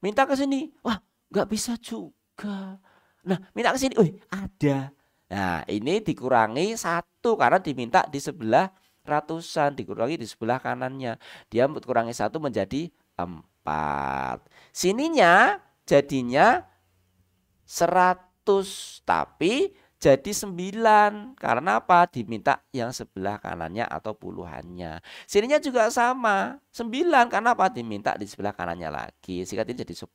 Minta ke sini, wah nggak bisa juga. Nah, minta ke sini, ada. Nah, ini dikurangi 1 karena diminta di sebelah ratusan, dikurangi di sebelah kanannya. Dia kurangi 1 menjadi 4. Sininya jadinya 100 tapi jadi 9. Karena apa? Diminta yang sebelah kanannya atau puluhannya. Sininya juga sama 9 karena apa? Diminta di sebelah kanannya lagi. Sehingga ini jadi 10.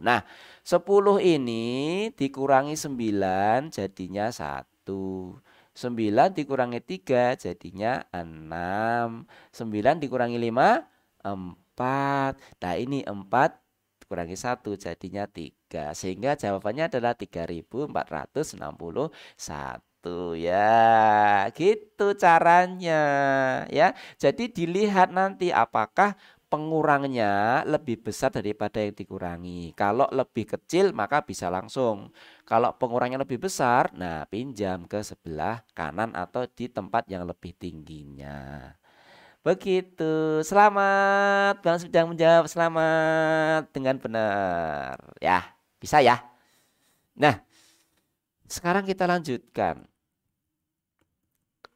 Nah 10 ini dikurangi 9 jadinya 1. 9 dikurangi 3 jadinya 6. 9 dikurangi 5 4. Nah ini 4 kurangi 1 jadinya 3. Sehingga jawabannya adalah 3.461 ya. Gitu caranya ya. Jadi dilihat nanti apakah pengurangnya lebih besar daripada yang dikurangi. Kalau lebih kecil maka bisa langsung. Kalau pengurangnya lebih besar, nah pinjam ke sebelah kanan atau di tempat yang lebih tingginya. Begitu. Selamat Bang sudah menjawab, selamat dengan benar. Ya, bisa ya. Nah, sekarang kita lanjutkan.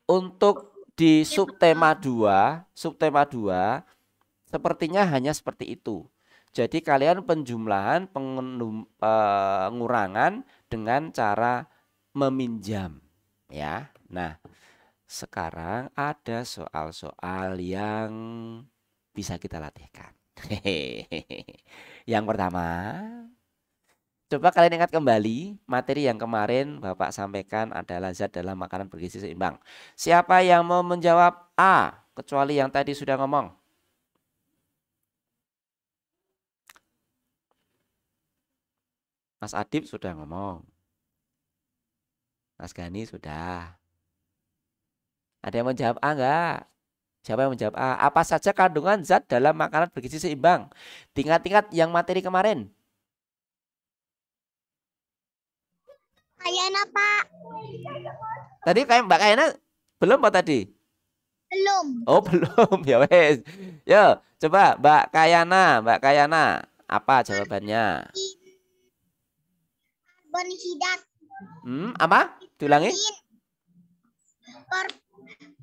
Untuk di subtema 2 sepertinya hanya seperti itu. Jadi kalian penjumlahan pengurangan dengan cara meminjam ya. Nah, sekarang ada soal-soal yang bisa kita latihkan. Yang pertama, coba kalian ingat kembali materi yang kemarin Bapak sampaikan adalah zat dalam makanan bergizi seimbang. Siapa yang mau menjawab A? Kecuali yang tadi sudah ngomong. Mas Adib sudah ngomong. Mas Gani sudah. Ada yang menjawab A enggak? Siapa yang menjawab A? Apa saja kandungan zat dalam makanan bergizi seimbang? Ingat-ingat yang materi kemarin. Kayana, Pak. Tadi kayak Mbak Kayana belum Pak tadi? Belum. Oh, belum. Ya wes. Yo, coba Mbak Kayana, apa jawabannya? Karbonhidrat. Apa? Diulangi?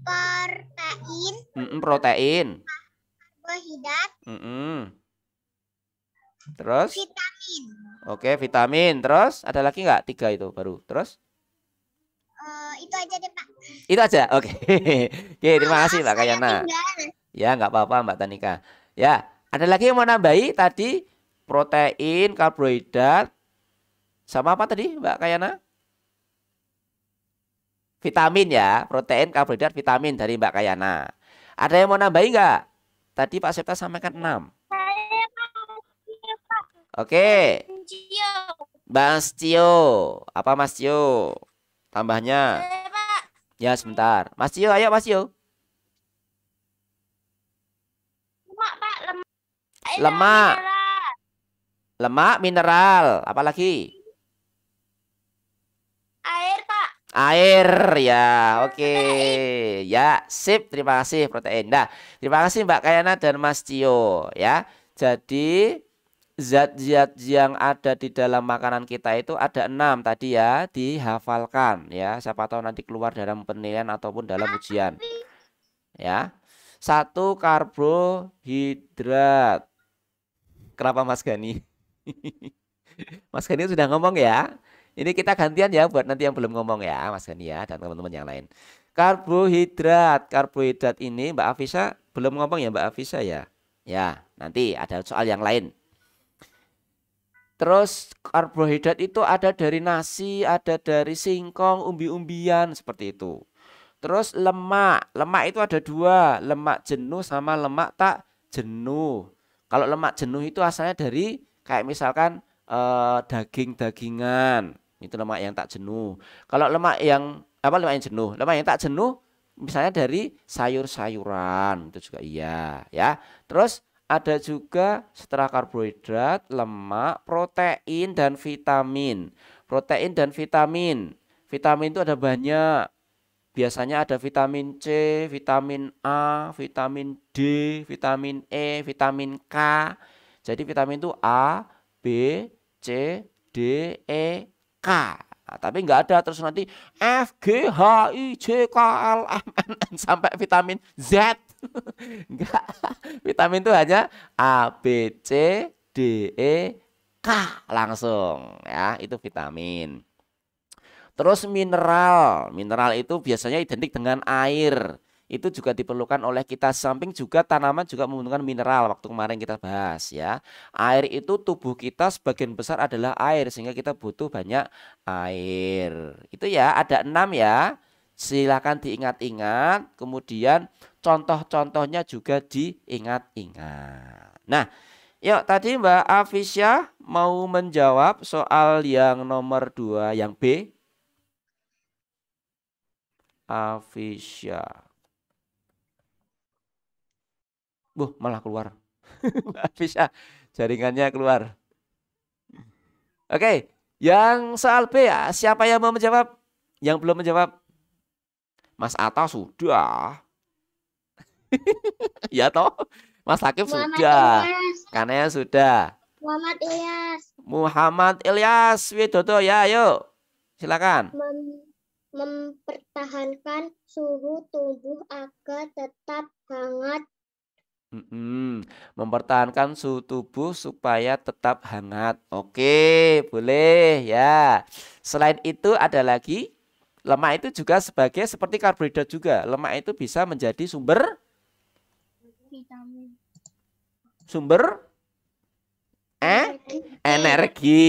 Protein. Protein. Karbohidrat. Terus? Vitamin. Oke, vitamin. Terus ada lagi nggak? 3 itu baru. Terus? Itu aja deh, Pak. Itu aja. Oke. Oke, terima kasih Mbak Kayana. Ya, nggak apa-apa Mbak Tanika. Ya, ada lagi yang mau nambahi tadi protein, karbohidrat, sama apa tadi Mbak Kayana? Vitamin ya, protein, karbohidrat, vitamin dari Mbak Kayana. Ada yang mau nambahi nggak? Tadi Pak Septa sampaikan 6. Oke. Mas Cio. Apa Mas Cio? Tambahnya. Ya sebentar. Mas Cio, ayo Mas Cio. Lemak. Lemak, mineral. Apa lagi? Air, Pak. Air ya, oke. Ya, sip. Terima kasih protein. Nah, terima kasih Mbak Kayana dan Mas Cio ya. Jadi zat-zat yang ada di dalam makanan kita itu ada 6 tadi ya, dihafalkan ya. Siapa tahu nanti keluar dalam penilaian ataupun dalam ujian. Ya. 1 karbohidrat. Kenapa Mas Gani? Mas Gani sudah ngomong ya. Ini kita gantian ya buat nanti yang belum ngomong ya, Mas Gani ya dan teman-teman yang lain. Karbohidrat. Karbohidrat ini Mbak Afisa belum ngomong ya Mbak Afisa ya. Ya, nanti ada soal yang lain. Terus karbohidrat itu ada dari nasi, ada dari singkong, umbi-umbian seperti itu. Terus lemak, lemak itu ada 2, lemak jenuh sama lemak tak jenuh. Kalau lemak jenuh itu asalnya dari kayak misalkan daging-dagingan, itu lemak yang tak jenuh. Kalau lemak yang lemak yang jenuh, lemak yang tak jenuh misalnya dari sayur-sayuran itu juga iya ya. Terus ada juga setelah karbohidrat, lemak, protein, dan vitamin. Protein dan vitamin. Vitamin itu ada banyak. Biasanya ada vitamin C, vitamin A, vitamin D, vitamin E, vitamin K. Jadi vitamin itu A, B, C, D, E, K. Nah, tapi nggak ada terus nanti F, G, H, I, J, K, L, M, N, N sampai vitamin Z. Enggak. Vitamin itu hanya A, B, C, D, E, K langsung ya, itu vitamin. Terus mineral. Mineral itu biasanya identik dengan air. Itu juga diperlukan oleh kita. Samping juga tanaman juga membutuhkan mineral. Waktu kemarin kita bahas ya. Air itu tubuh kita sebagian besar adalah air. Sehingga kita butuh banyak air. Itu ya ada 6 ya. Silakan diingat-ingat. Kemudian contoh-contohnya juga diingat-ingat. Nah, yuk tadi Mbak Afisya mau menjawab soal yang nomor 2 yang B. Afisya. Malah keluar. Mbak Afisya jaringannya keluar. Oke, yang soal B siapa yang mau menjawab? Yang belum menjawab? Mas Atta sudah. Ya toh? Mas Hakim sudah. Karena sudah. Muhammad Ilyas Widodo ya, ayo. Silakan. Mempertahankan suhu tubuh agar tetap hangat. Mempertahankan suhu tubuh supaya tetap hangat. Oke, boleh ya. Selain itu ada lagi, lemak itu juga sebagai seperti karbohidrat juga. Lemak itu bisa menjadi sumber Sumber energi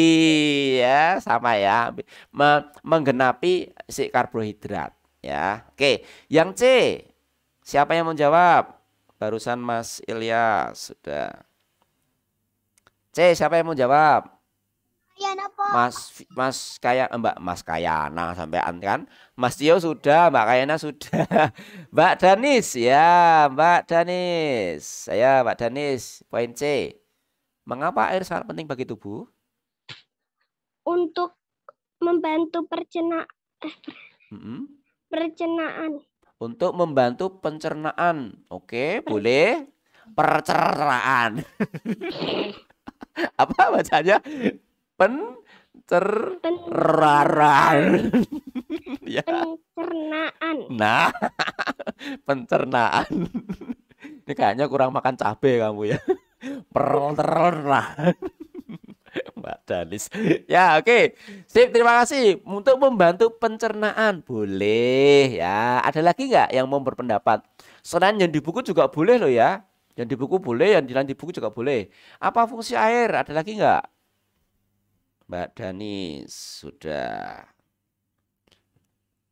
ya, sama ya. Menggenapi si karbohidrat ya. Oke, yang C. Siapa yang mau jawab? Barusan Mas Ilyas sudah. C, siapa yang mau jawab? Yana po. Mas Kayana sampean kan? Mas Tio sudah, Mbak Kayana sudah. Mbak Danis ya, Mbak Danis. Saya Mbak Danis, poin C. Mengapa air sangat penting bagi tubuh? Untuk membantu Mm-mm. pencernaan. Untuk membantu pencernaan. Oke, boleh. Pencernaan. Apa bacanya? Pencernaan. Ya. Pencernaan. Nah, pencernaan. Ini kayaknya kurang makan cabai kamu ya. Pencernaan. Mbak Danis. Ya, oke. Sip, terima kasih. Untuk membantu pencernaan. Boleh ya. Ada lagi nggak yang mau berpendapat? Selain yang di buku juga boleh loh ya. Yang di buku boleh, yang di buku juga boleh. Apa fungsi air? Ada lagi nggak? Mbak Danis sudah.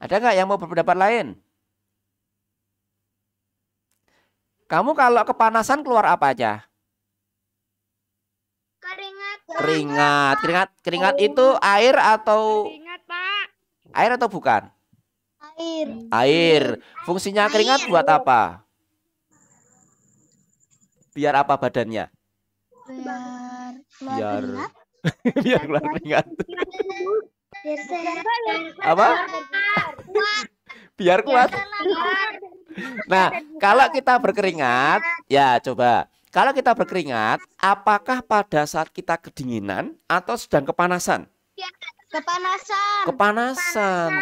Ada nggak yang mau berpendapat lain? Kamu kalau kepanasan keluar apa aja? Keringat itu air atau air atau bukan? Air. Fungsinya keringat buat apa? Biar apa badannya? Biar biar keluar keringat. Apa? Biar kuat. Nah, kalau kita berkeringat, ya coba. Kalau kita berkeringat, apakah pada saat kita kedinginan atau sedang kepanasan? Kepanasan.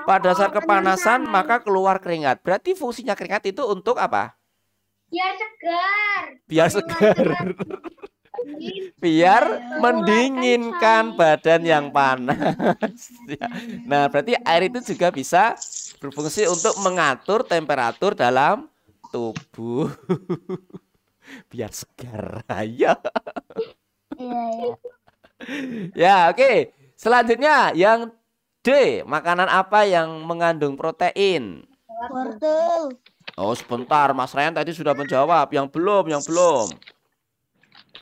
Pada saat kepanasan maka keluar keringat. Berarti fungsinya keringat itu untuk apa? Biar segar. Biar segar. Biar mendinginkan badan yang panas. Nah, berarti air itu juga bisa berfungsi untuk mengatur temperatur dalam tubuh. Biar segar. Ayo. Ya, oke. Selanjutnya yang D, makanan apa yang mengandung protein? Wortel. Oh, sebentar, Mas Ryan tadi sudah menjawab. Yang belum.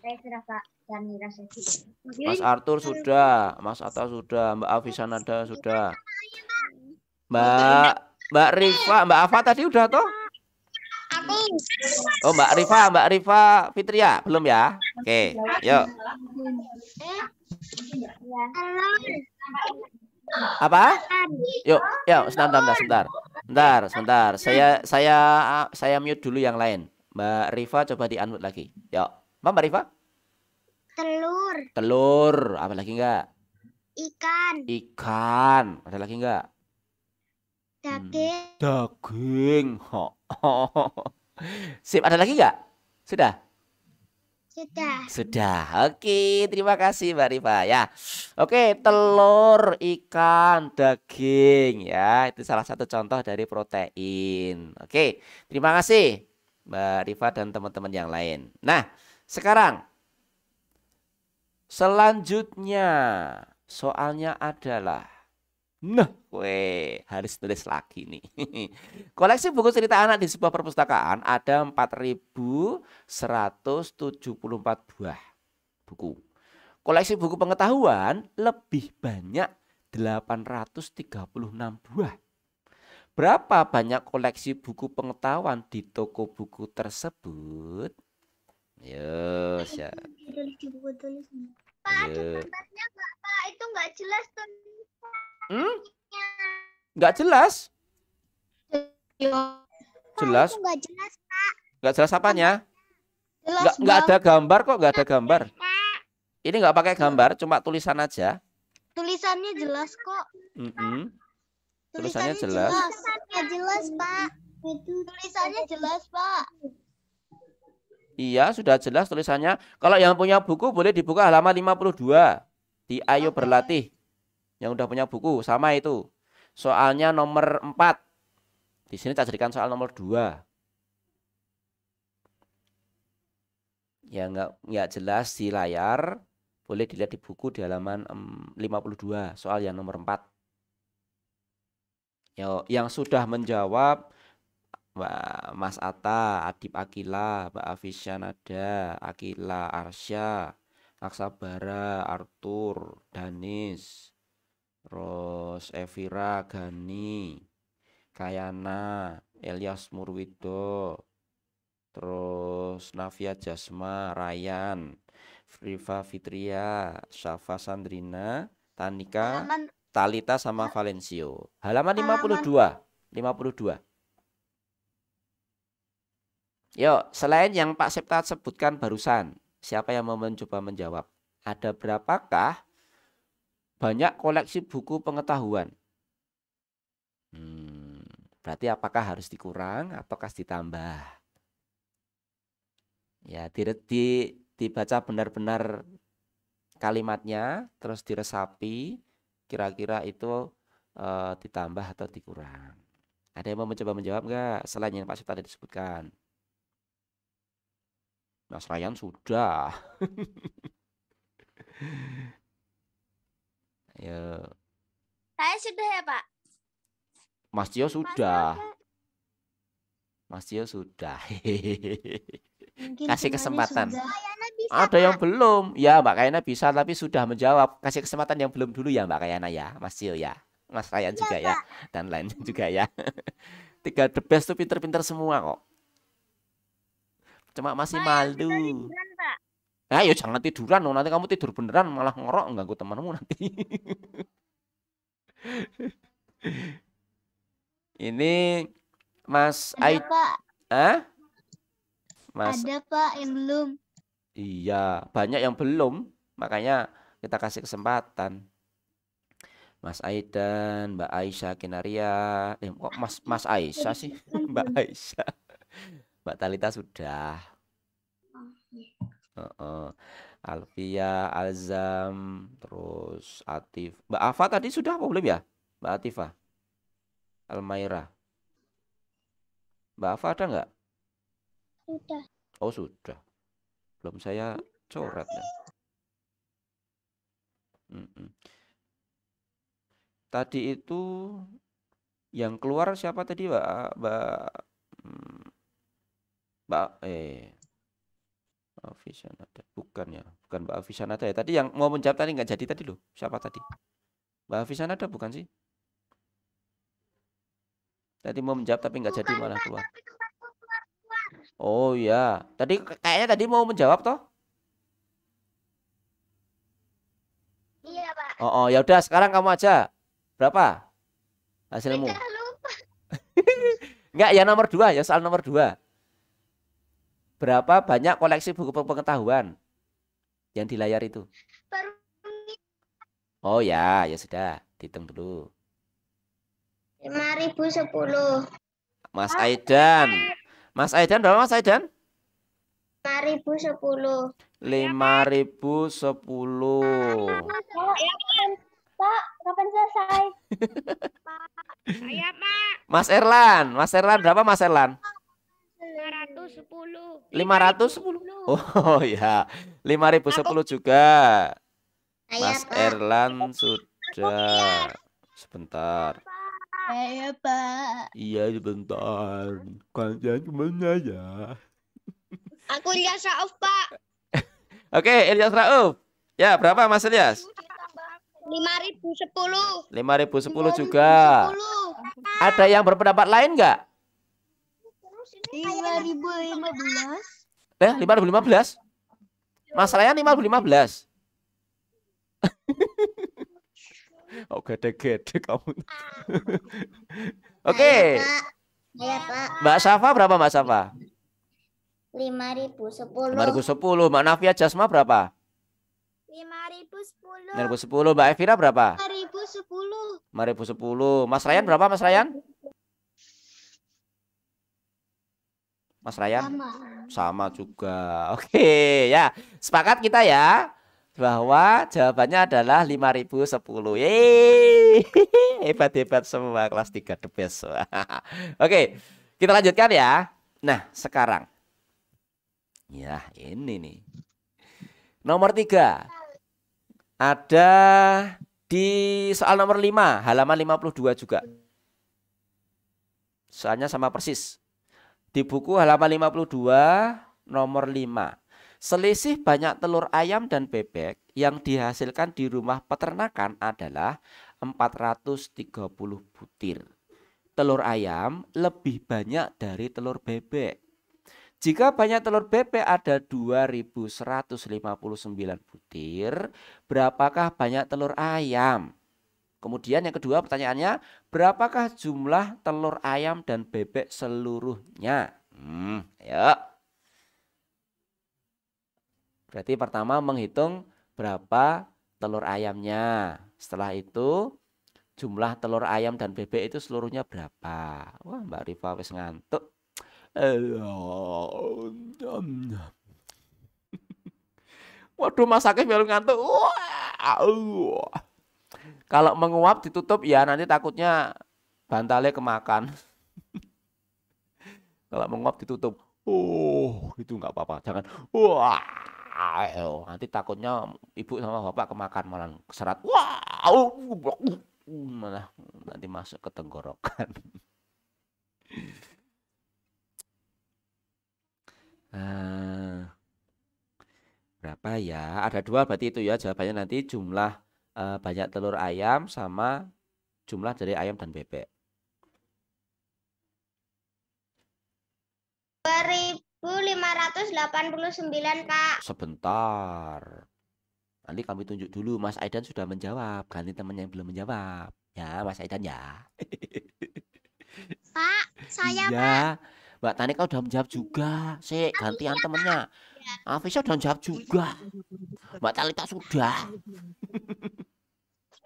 Saya sudah Pak dan Mira Mas Arthur sudah, Mas Atta sudah, Mbak Avisanada sudah. Mbak Rifa, Mbak Ava tadi udah toh? Aku. Oh, Mbak Rifa Fitria belum ya? Oke, yuk. Apa? Yuk, sebentar. Saya mute dulu yang lain. Mbak Rifa coba di-unmute lagi. Yuk. Apa Mbak Rifa? Telur. Apa lagi enggak? Ikan. Ada lagi enggak? Daging. Sip, ada lagi enggak? Sudah? Sudah. Oke, terima kasih Mbak Rifa ya. Oke, telur, ikan, daging ya. Itu salah satu contoh dari protein. Oke, terima kasih Mbak Rifa dan teman-teman yang lain. Nah, sekarang selanjutnya soalnya adalah harus tulis lagi nih. Koleksi buku cerita anak di sebuah perpustakaan ada 4.174 buah buku. Koleksi buku pengetahuan lebih banyak 836 buah. Berapa banyak koleksi buku pengetahuan di toko buku tersebut? Yo, Pak, gambarnya Pak, itu nggak jelas tuh. Nggak jelas? Jelas? Nggak jelas, Pak. Nggak jelas apanya? Jelas Nggak ada gambar kok, nggak ada gambar. Ini nggak pakai gambar, cuma tulisan aja. Tulisannya jelas kok. Tulisannya jelas. Tulisannya jelas, Pak. Tulisannya jelas, Pak. Iya, sudah jelas tulisannya. Kalau yang punya buku boleh dibuka halaman 52 di Ayo Berlatih. Yang udah punya buku sama itu. Soalnya nomor 4. Di sini tak jadikan soal nomor 2. Ya nggak jelas di layar, boleh dilihat di buku di halaman 52, soal yang nomor 4. Yang sudah menjawab Mas Atta, Adip Akila, Mbak Afisyanada, Akila Arsya, Aksabara, Arthur, Danis, terus Evira, Gani, Kayana, Elias Murwido, terus Navia Jasma, Ryan, Friva Fitria, Syafa Sandrina, Tanika, Halaman Talita sama Valencio. Halaman Halaman. 52. Yuk, selain yang Pak Septa sebutkan barusan, siapa yang mau mencoba menjawab? Ada berapakah banyak koleksi buku pengetahuan? Berarti apakah harus dikurang ataukah ditambah? Ya, dibaca benar-benar kalimatnya, terus diresapi, kira-kira itu ditambah atau dikurang. Ada yang mau mencoba menjawab nggak selain yang Pak Septa tadi disebutkan? Mas Ryan sudah. Ayo. Saya sudah ya, Pak. Mas Tio sudah. Mas Tio sudah. Kasih kesempatan. Ada yang belum. Ya, Mbak Kayana bisa tapi sudah menjawab. Kasih kesempatan yang belum dulu ya, Mbak Kayana ya. Mas Tio ya. Mas Ryan juga ya. Dan lain juga ya. 3 the best tuh pinter-pinter semua kok. Cuma masih malu. Nah, ya jangan tiduran loh. Nanti kamu tidur beneran malah ngorok ganggu temanmu nanti. Ini Mas Ada, Pak. Mas. Ada, Pak, yang belum. Iya, banyak yang belum. Makanya kita kasih kesempatan. Mas Aidan, Mbak Aisyah Kinaria. Kok Mas Aisyah sih? Mbak Aisyah. Mbak Talita sudah. Alfia, Alzam, terus Atif. Mbak Afa tadi sudah apa belum ya? Mbak Atifah, Almaira. Mbak Afa ada nggak? Sudah. Oh sudah. Belum saya coret ya. Tadi itu yang keluar siapa tadi Mbak Afisanada, bukan ya, bukan Mbak Afisanada ya. Tadi yang mau menjawab tadi nggak jadi tadi loh. Siapa tadi? Mbak Afisanada bukan sih? Tadi mau menjawab tapi nggak jadi malah keluar. Oh ya, tadi kayaknya tadi mau menjawab toh? Iya, Pak. Oh ya udah sekarang kamu aja. Berapa hasilmu? Enggak, ya nomor 2 ya, soal nomor 2. Berapa banyak koleksi buku pengetahuan yang di layar itu? Oh ya, ya sudah, dihitung dulu. 5.010. Mas Aidan. Mas Aidan berapa Mas Aidan? 5.010. 5.010. Pak, kapan selesai? Saya Pak. Mas Erlan berapa Mas Erlan? 510. 510. Oh ya, 5.010 juga. Mas Erlan sudah. Sebentar. Iya, Pak. Iya, sebentar. Kalian kemana ya? Aku Ilyas Rauf, Pak. Oke, Ilyas Rauf. Ya, berapa Mas Ilyas? 5.010. 5.010 juga. Ada yang berpendapat lain nggak? 5.015. 5.015? Masalahnya 5.015. Oh, gede-gede kamu. Oke. Ya, Pak. Mbak Safa berapa Mbak Safa? 5.010. 5.010. Mbak Navia Jasma berapa? 5.010. 5.010. Mbak Evira berapa? 5.010. 5.010. Mas Ryan berapa Mas Ryan? Mas Ryan? Sama juga. Oke, ya. Sepakat kita ya bahwa jawabannya adalah 5.010. Yeay. Hebat-hebat semua kelas 3 the best. Oke, kita lanjutkan ya. Nah, sekarang Ya, ini nih. Nomor 3. Ada di soal nomor 5, halaman 52 juga. Soalnya sama persis. Di buku halaman 52, nomor 5. Selisih banyak telur ayam dan bebek yang dihasilkan di rumah peternakan adalah 430 butir. Telur ayam lebih banyak dari telur bebek. Jika banyak telur bebek ada 2159 butir, berapakah banyak telur ayam? Kemudian yang kedua pertanyaannya, berapakah jumlah telur ayam dan bebek seluruhnya? Ayo. Berarti pertama menghitung berapa telur ayamnya. Setelah itu jumlah telur ayam dan bebek itu seluruhnya berapa? Wah, Mbak Rifa wis ngantuk. Waduh, Mas Akif baru ngantuk. Wah. Kalau menguap ditutup ya nanti takutnya bantalnya kemakan. Kalau menguap ditutup. Itu nggak apa-apa. Jangan. Wah. Nanti takutnya ibu sama bapak kemakan malah keserat. Wah. Malah nanti masuk ke tenggorokan. Berapa ya? Ada 2 berarti itu ya. Jawabannya nanti jumlah banyak telur ayam sama jumlah dari ayam dan bebek. 2589, Pak. Sebentar. Nanti kami tunjuk dulu. Mas Aidan sudah menjawab. Ganti temannya yang belum menjawab. Ya, Mas Aidan ya. Pak, saya, Iya. Pak. Mbak Tanika udah menjawab juga. Gantian temennya. Afisa udah menjawab juga. Mbak Talita sudah.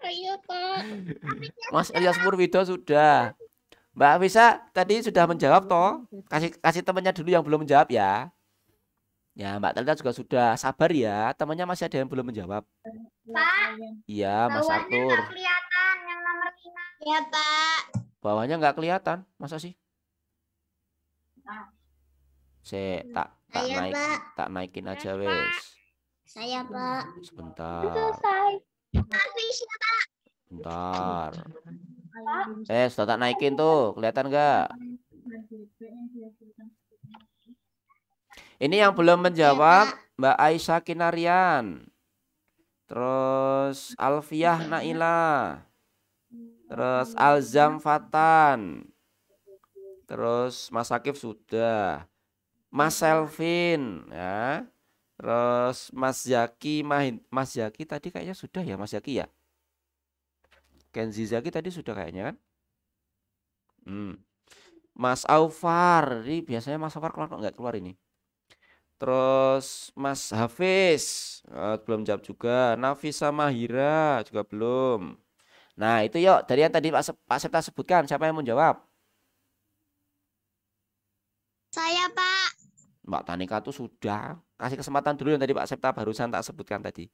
Ayo, Pak. Mas Elias Purwido sudah. Mbak Afisa tadi sudah menjawab toh. Kasih temannya dulu yang belum menjawab ya. Ya, Mbak Talita juga sudah. Sabar ya, temannya masih ada yang belum menjawab. Pak, Iya, Mas bawahnya Arthur. nggak kelihatan yang nomor 5. Ya, Pak. Bawahnya nggak kelihatan, masa sih? Saya, naik, Pak. tak naikin aja Pak. wes. Saya, Pak. Sebentar, Selesai. Afisa, Pak. bentar. Sudah tak naikin tuh, kelihatan nggak? Ini yang belum menjawab Mbak Aisyah Kinarian. Terus Alfiah Naila. Terus Alzam Fatan. Terus Mas Akif sudah. Mas Selvin ya. Terus Mas Zaki Mas Zaki tadi kayaknya sudah ya Mas Zaki ya. Kenzi Zaki tadi sudah kayaknya kan. Mas Aufar, ini biasanya Mas Aufar keluar nggak keluar ini. Terus Mas Hafiz belum jawab juga. Nafisa Mahira juga belum. Nah itu yuk dari yang tadi Pak Septa sebutkan, siapa yang mau jawab? Saya, Pak. Mbak Tanika tuh sudah. Kasih kesempatan dulu yang tadi Pak Septa barusan tak sebutkan tadi.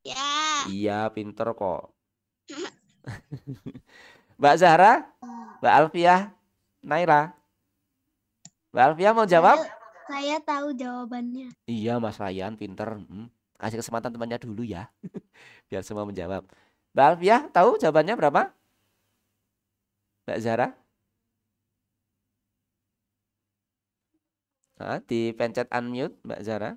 Ya. Iya pinter kok. Mbak Zahra, Mbak Alfiah, Naira. Mbak Alfiah mau jawab? Saya tahu jawabannya. Iya Mas Ryan pinter. Kasih kesempatan temannya dulu ya. Biar semua menjawab. Mbak Alfiah tahu jawabannya berapa? Mbak Zahra? Dipencet unmute Mbak Zahra.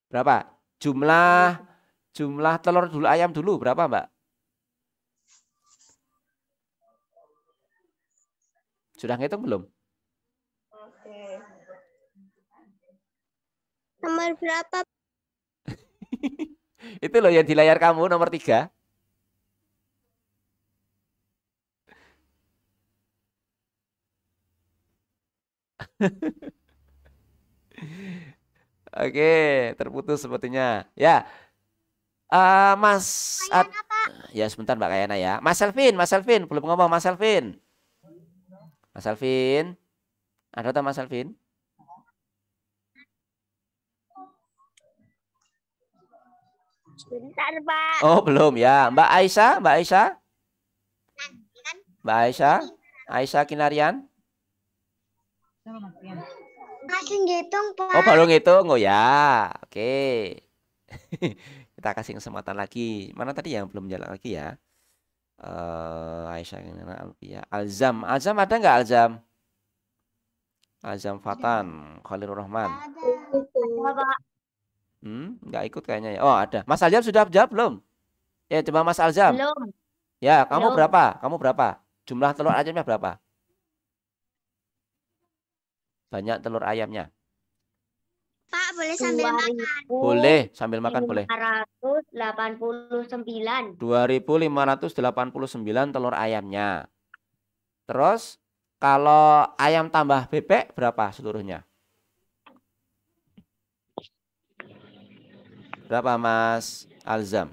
Berapa? Jumlah telur dulu ayam dulu berapa Mbak? Sudah ngitung belum? Nomor berapa? Itu loh yang di layar kamu nomor 3. Oke, terputus sepertinya. Ya, Mas. Ya sebentar Mbak Kayana ya. Mas Selvin belum ngomong Mas Selvin. Mas Selvin, ada tak Mas Selvin? Sebentar, Pak. Oh belum ya. Mbak Aisyah. Mbak Aisyah Kinarian. Masih ngitung, Pak. Oh, baru ngitung. Oh ya. Oke. Kita kasih kesempatan lagi. Mana tadi yang belum jalan lagi ya? Aisyah Kinarian, Alfia. Alzam. Alzam ada nggak Alzam? Alzam Fatan, Khalilur Rahman. Nggak ikut kayaknya ya. Oh, ada. Mas Alzam sudah jawab belum? Ya, coba Mas Alzam. Belum. Ya, kamu Belum. berapa? Kamu berapa? Jumlah telur ayamnya berapa? Banyak telur ayamnya. Pak, boleh sambil makan. Boleh, sambil makan boleh. 589. 2.589 telur ayamnya. Terus kalau ayam tambah bebek berapa seluruhnya? Berapa Mas Alzam?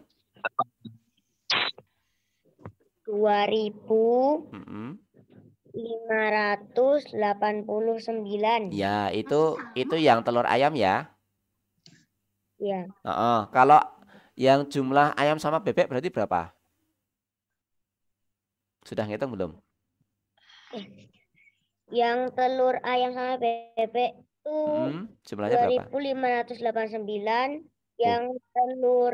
2.589. Ya, itu yang telur ayam ya. Ya. Kalau yang jumlah ayam sama bebek berarti berapa? Sudah ngitung belum? Yang telur ayam sama bebek itu Jumlahnya berapa? 2.589. Yang telur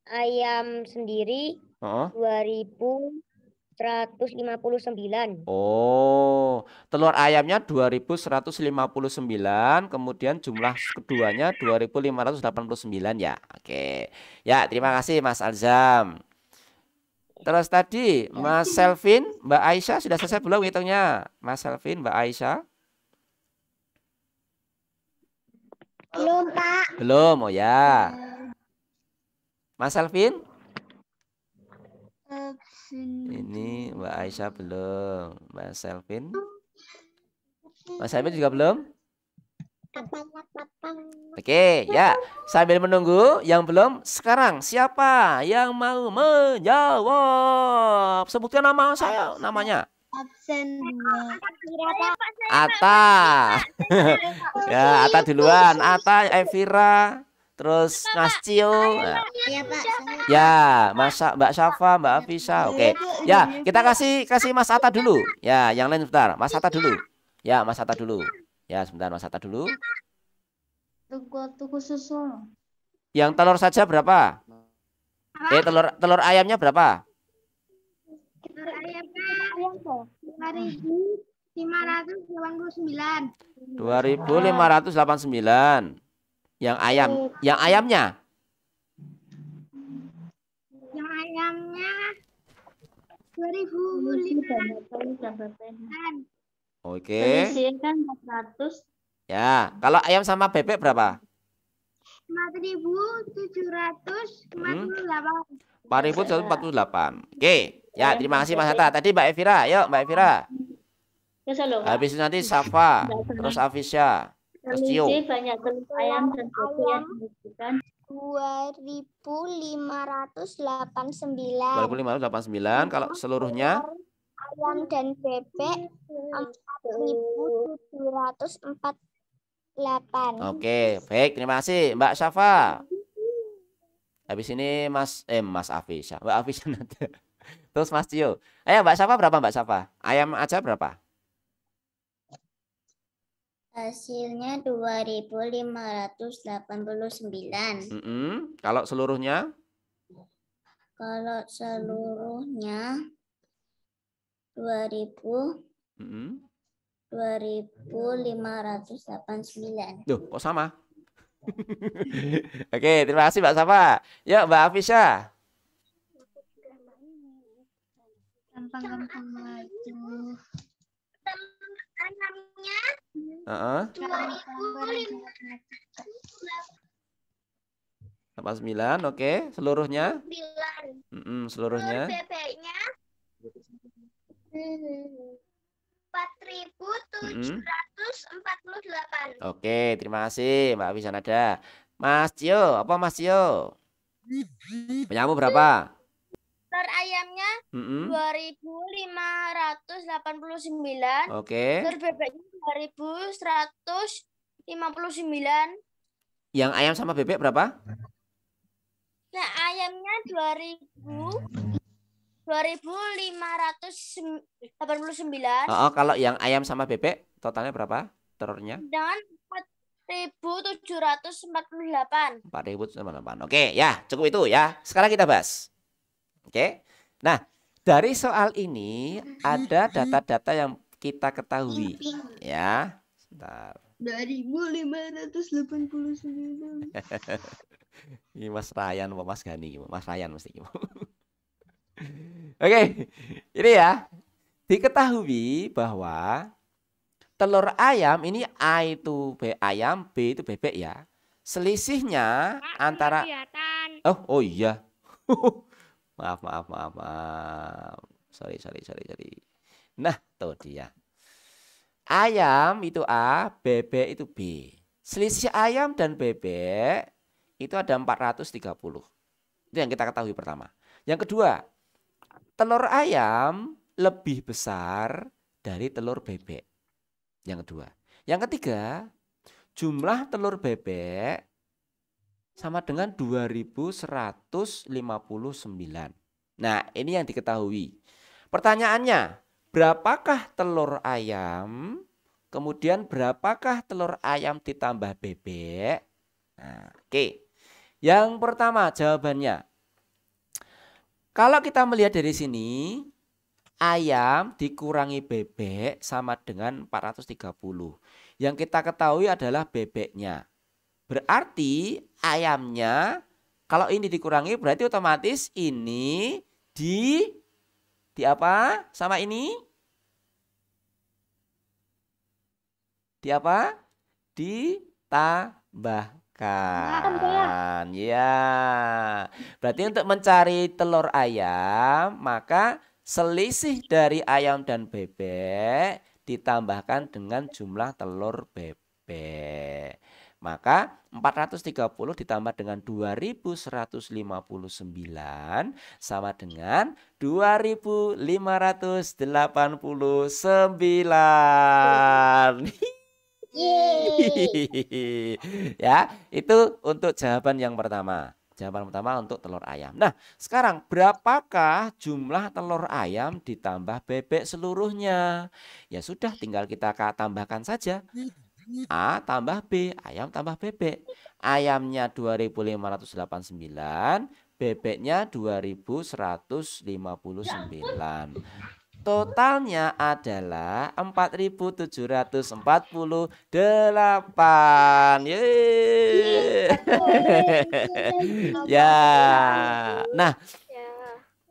ayam sendiri 2.159. Oh, telur ayamnya 2.159, kemudian jumlah keduanya 2.589 ya. Oke. Ya, terima kasih Mas Alzam. Terus tadi Mas Selvin, Mbak Aisyah sudah selesai belum hitungnya? Mas Selvin, Mbak Aisyah? Belum, Pak. Belum, oh ya. Mas Selvin? Ini Mbak Aisyah belum. Mbak Selvin? Mas Selvin juga belum? Oke, ya. Sambil menunggu yang belum, sekarang siapa yang mau menjawab? Sebutkan nama saya, namanya. Absen 2. Atta. Ya, Atta duluan. Atta, Evira, terus Mas Cio. Nah. Iya, Pak. Ya, Mbak Syafa, Mbak Afisa. Oke. Ya, kita kasih Mas Atta dulu. Ya, yang lain sebentar. Mas Atta dulu. Ya, Mas Atta dulu. Ya, sebentar Mas Atta dulu. Tuku susu. Yang telur saja berapa? Telur ayamnya berapa? Telur ayamnya 2.589. 2.589. Yang ayamnya? Yang ayamnya 2.500. Oke. Kan 400. Ya, kalau ayam sama bebek berapa? 4.748. 4.148. Oke. Ya, terima kasih Mas Atta. Tadi Mbak Evira. Yuk, Mbak Evira. Habis itu nanti Safa, terus Afisya, Mas Cio. Banyak telur ayam dan bebek yang dibutuhkan. 2.589. 2.589. Kalau seluruhnya? Ayam dan bebek 4.748. Oke, baik. Terima kasih Mbak Safa. Habis ini Mas Afisya. Mbak Afisya nanti. Terus Mas Cio. Ayo Mbak Safa berapa Mbak Safa? Ayam aja berapa? Hasilnya 2.589. Kalau seluruhnya? Kalau seluruhnya 2.589. Duh, kok sama? Oke, terima kasih Mbak Safa. Yuk Mbak Afisya. Gampang-gampang maju. Ayamnya 2.089, oke. Seluruhnya? 2.089. Seluruhnya? Bebeknya 4.748. Oke, terima kasih Mbak Afisya Nada. Mas Cio, apa Mas Cio? Penyamu berapa? Telur ayamnya 2.589. Oke. Telur bebeknya 2.159. Yang ayam sama bebek berapa? Nah, ayamnya 2.000. 2.589 Oh, kalau yang ayam sama bebek totalnya berapa telurnya? dengan 4.748. 4.098. Oke, ya, cukup itu ya. Sekarang kita bahas. Oke. Nah, dari soal ini ada data-data yang kita ketahui ya. Sebentar. 2.589. Ini Mas Ryan apa Mas Gani? Mas Ryan mesti. Oke. Ini ya. Diketahui bahwa telur ayam ini A itu ayam, B itu bebek ya. Selisihnya antara oh iya. Maaf. Sorry. Nah, tuh dia. Ayam itu A, bebek itu B. Selisih ayam dan bebek itu ada 430. Itu yang kita ketahui pertama. Yang kedua, telur ayam lebih besar dari telur bebek. Yang kedua. Yang ketiga, jumlah telur bebek sama dengan 2.159. Nah, ini yang diketahui. Pertanyaannya, berapakah telur ayam? Kemudian berapakah telur ayam ditambah bebek? Nah, oke. Yang pertama jawabannya. Kalau kita melihat dari sini, ayam dikurangi bebek sama dengan 430. Yang kita ketahui adalah bebeknya. Berarti ayamnya kalau ini dikurangi berarti otomatis ini di apa? Sama ini? Di apa? Ditambahkan. Ya. Berarti untuk mencari telur ayam, maka selisih dari ayam dan bebek ditambahkan dengan jumlah telur bebek. Maka 430 ditambah dengan 2.159 sama dengan 2.589. Ya, itu untuk jawaban yang pertama. Jawaban pertama untuk telur ayam. Nah, sekarang berapakah jumlah telur ayam ditambah bebek seluruhnya? Ya sudah, tinggal kita tambahkan saja. A tambah B, ayam tambah bebek. Ayamnya 2.589, bebeknya 2.159. Totalnya adalah 4.748. Yeay. Ya. Nah,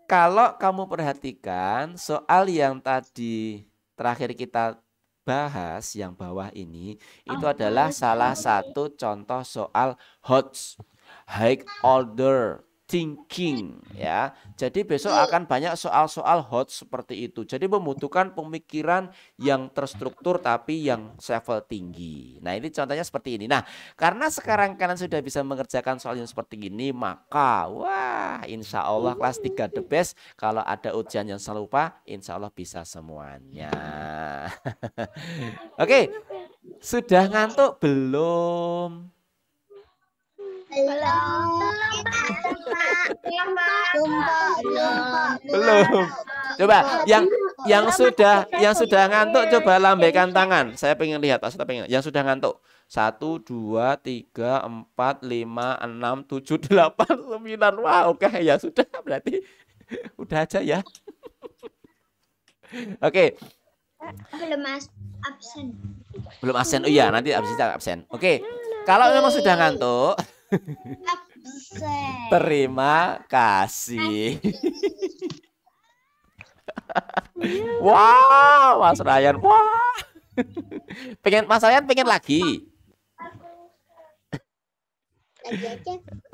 kalau kamu perhatikan soal yang tadi terakhir kita bahas yang bawah ini itu adalah salah satu contoh soal HOTS, high order thinking ya. Jadi besok akan banyak soal-soal HOTS seperti itu. Jadi membutuhkan pemikiran yang terstruktur tapi yang level tinggi. Nah, ini contohnya seperti ini. Nah, karena sekarang kalian sudah bisa mengerjakan soal yang seperti ini, maka wah, insya Allah kelas 3 the best. Kalau ada ujian yang serupa, insya Allah bisa semuanya. Oke, sudah ngantuk belum? Belum. Coba yang sudah ngantuk coba lambaikan tangan. Saya pengen lihat, yang sudah ngantuk. 1 2 3 4 5 6 7 8 9. Wah, oke ya sudah, berarti udah aja ya. Oke. Belum absen. Belum absen. Oh iya, nanti absen absen. Oke. Kalau memang sudah ngantuk, absen. Terima kasih. Wow, Mas Ryan. Wah. Mas Ryan pengen lagi.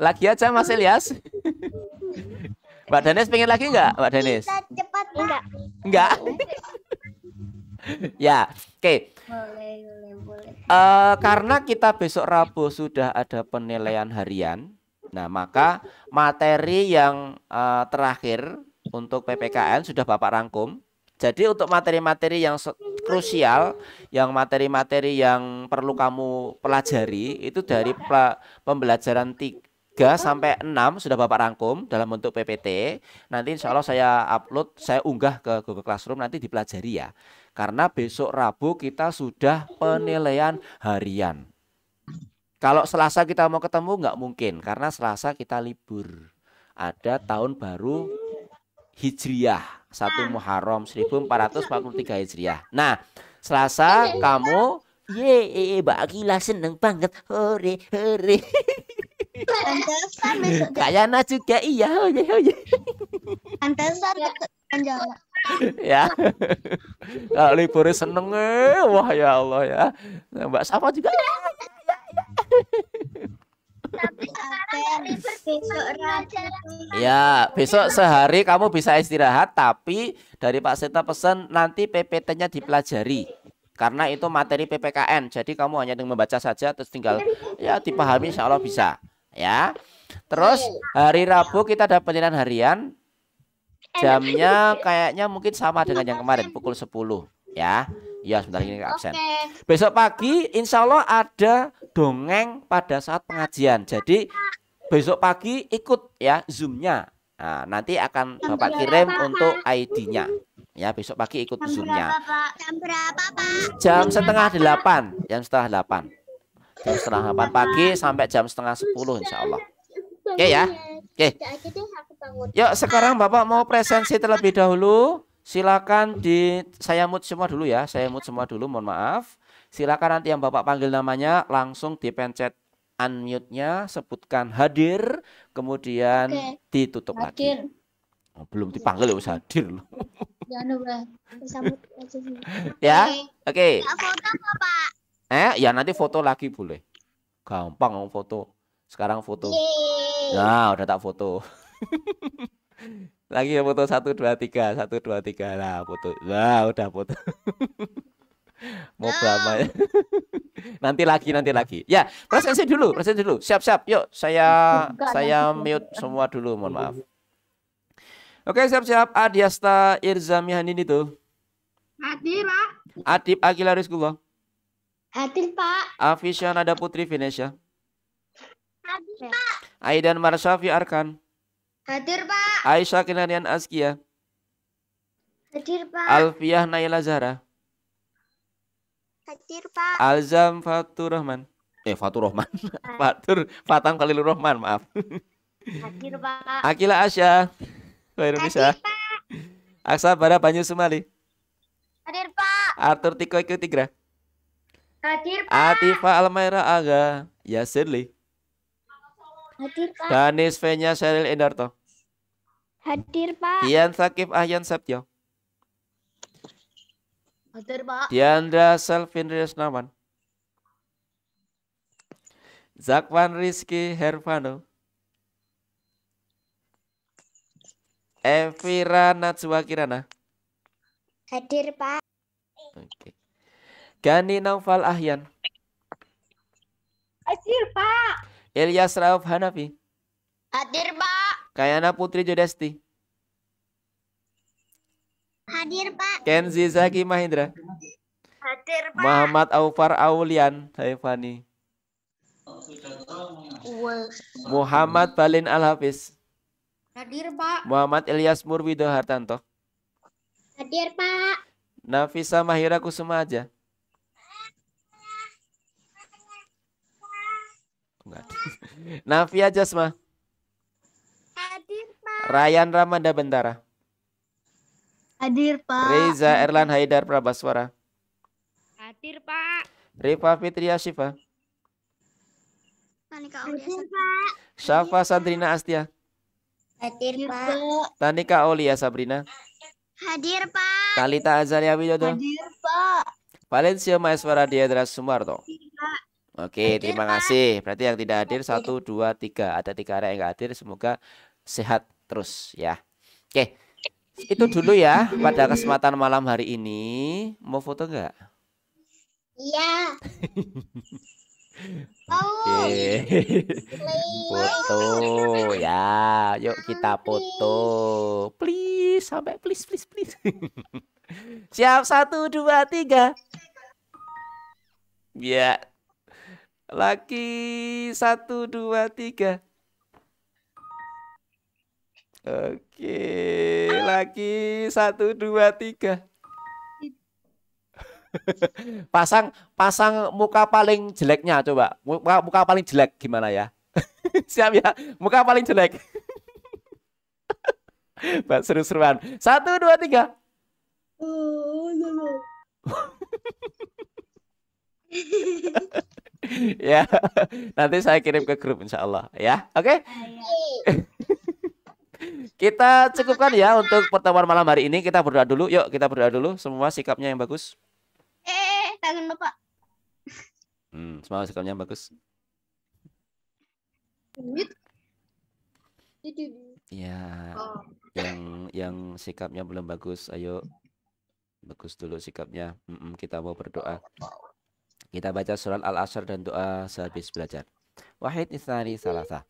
Lagi aja Mas Elias. Mbak Danes pengen lagi enggak, Mbak Danes? Cepat, enggak. Enggak. Ya, oke. Boleh. Karena kita besok Rabu sudah ada penilaian harian. Nah, maka materi yang terakhir untuk PPKN sudah Bapak rangkum. Jadi untuk materi-materi yang krusial, yang materi-materi yang perlu kamu pelajari itu dari pembelajaran 3 sampai 6 sudah Bapak rangkum dalam bentuk PPT. Nanti insya Allah saya upload, saya unggah ke Google Classroom, nanti dipelajari ya. Karena besok Rabu kita sudah penilaian harian. Kalau Selasa kita mau ketemu nggak mungkin, karena Selasa kita libur. Ada tahun baru Hijriah, 1 Muharram 1443 Hijriah. Nah, Selasa kamu Mbak Akila seneng banget. Hore, hore. Pantesan besok Kayaknya juga iya. pantesan Jawa. Ya. Kalau liburnya seneng, wah ya Allah ya. Mbak Safa juga. Tapi sekarang besok Rabu. Ya, besok sehari kamu bisa istirahat, tapi dari Pak Seta pesan nanti PPT-nya dipelajari. Karena itu materi PPKN, jadi kamu hanya dengan membaca saja, terus tinggal ya dipahami, insya Allah bisa. Ya, terus hari Rabu kita ada penilaian harian, jamnya kayaknya mungkin sama dengan yang kemarin, pukul 10. Ya, ya sebentar ini absen. Besok pagi insya Allah ada dongeng pada saat pengajian. Jadi besok pagi ikut ya Zoom-nya. Nah, nanti akan Bapak kirim untuk ID-nya. Ya, besok pagi ikut Zoom-nya. Jam berapa, Pak? Jam setengah 8. Jam setengah 8. Jam setengah 8 pagi sampai jam setengah 10 insya Allah. Oke ya. Oke. Yuk sekarang Bapak mau presensi terlebih dahulu. Silakan saya mute semua dulu ya. Saya mute semua dulu, mohon maaf. Silakan nanti yang Bapak panggil namanya langsung dipencet unmute-nya, sebutkan hadir, kemudian ditutup lagi. Oh, belum dipanggil ya usah hadir loh. Ya, oke. Foto apa, Pak? Ya nanti foto lagi boleh. Gampang ngomong foto. Sekarang foto. Yeay. Nah, udah tak foto. Lagi ya foto 1 2 3, 1 2 3. Nah, foto. Nah, udah foto. Mau berapa ya? Nanti lagi. Ya, presensi dulu. Siap-siap. Yuk, saya mute semua dulu, mohon maaf. Oke, siap-siap. Adiasta Irzamihanin itu. Hadir, Pak. Adib Akila Rizkullah. Hadir, Pak. Afisya Nada Putri Venesia. Hadir, Pak. Aidan Marshafi Arkan. Hadir, Pak. Aisyah Kinarian Azkia. Hadir, Pak. Alfiah Naila Zahra. Hadir, Pak. Alzam Fatur Rahman. Fatang Khalilur Rahman, maaf. Hadir, Pak. Akila Asya. Indonesia. Aksa Bara Banyu Sumali. Hadir, Pak. Arthur Tiko Iku Tigra. Hadir, Pak. Atifa Almaira Aga. Yasirli. Hadir, Pak. Danis Venya Sheryl Endarto. Hadir, Pak. Dian Sakif Ahyan Septyo. Hadir, Pak. Diandra Selvin Resnawan. Zakwan Rizky Hervano. Evira Natsua Kirana. Hadir, Pak. Oke. Gani Naufal Ahyan. Hadir, Pak. Ilyas Rauf Hanafi. Hadir, Pak. Kayana Putri Jodesti. Hadir, Pak. Kenzi Zaki Mahindra. Hadir, Pak. Muhammad Aufar Aulian Haifani. Muhammad Balin Al-Hafiz. Hadir, Pak. Muhammad Ilyas Murwido Hartanto. Hadir, Pak. Nafisa Mahira Kusuma aja. Nafia Jasma. Hadir, Pak. Ryan Ramanda Bentara. Hadir, Pak. Reza Erlan Haidar Prabaswara. Hadir, Pak. Rifa Fitria Syifa. Hadir, Pak. Syafa Sandrina Astia. Hadir, Pak. Tanika Aulia Sabrina. Hadir, Pak. Talita Azalia Widodo. Hadir, Pak. Valencia Maeswara Diadra Sumarto. Pak. Oke, Hadir, terima Pak. kasih. Berarti yang tidak hadir 1, 2, 3. Ada 3 orang yang nggak hadir. Semoga sehat terus ya. Oke, itu dulu ya pada kesempatan malam hari ini. Mau foto nggak? Iya. Oke. Foto ya. Yuk kita foto. Please, sampai please. Siap 1, 2, 3. Ya. Lagi 1, 2, 3. Oke, lagi 1, 2, 3. Pasang muka paling jeleknya coba. Muka paling jelek gimana ya? Siap ya? Muka paling jelek. Buat seru-seruan. 1, 2, 3. Ya, nanti saya kirim ke grup insya Allah ya. Oke. Kita cukupkan ya untuk pertemuan malam hari ini. Kita berdoa dulu. Yuk, kita berdoa dulu. Semua sikapnya yang bagus. Tangan Bapak. Semua sikapnya yang bagus. Ya, yang sikapnya belum bagus, ayo bagus dulu sikapnya. Kita mau berdoa. Kita baca surat Al-Asr dan doa sehabis belajar. Wahid isnani salasa.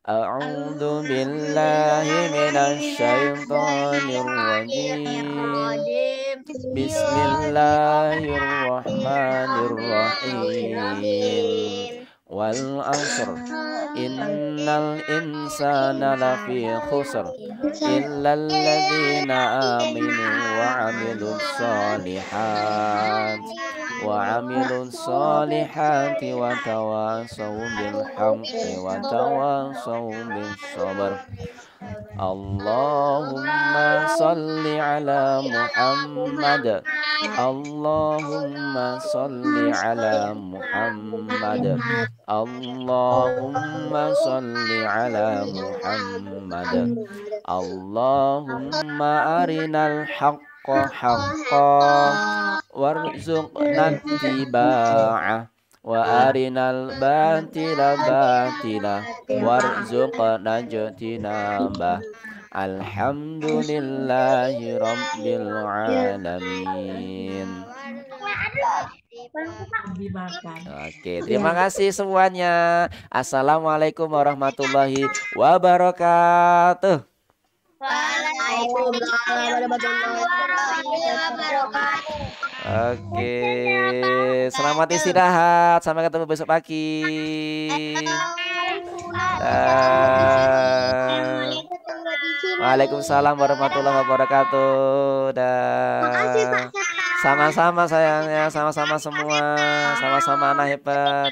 A'udzu billahi minasy syaithanir rajim. Bismillahirrahmanirrahim. Wal 'ashr innal insana lafi khusr illal ladzina amanu wa 'amilus solihati wa tawasaw bil haqqi wa tawasaw bis sabr. Allahumma salli ala Muhammad. Allahumma salli ala Muhammad. Allahumma salli ala Muhammad. Allahumma arinal haqqa haqqan warzuqna ittiba'ah wa arinal batila batila warzuqna ijtinabah. Alhamdulillahi rabbil alamin. Oke, terima kasih semuanya. Assalamualaikum warahmatullahi wabarakatuh. Waalaikumsalam warahmatullahi wabarakatuh. Oke, selamat istirahat. Sampai ketemu besok pagi. Waalaikumsalam warahmatullahi wabarakatuh. Sama-sama sayangnya, sama-sama semua, sama-sama anak hebat.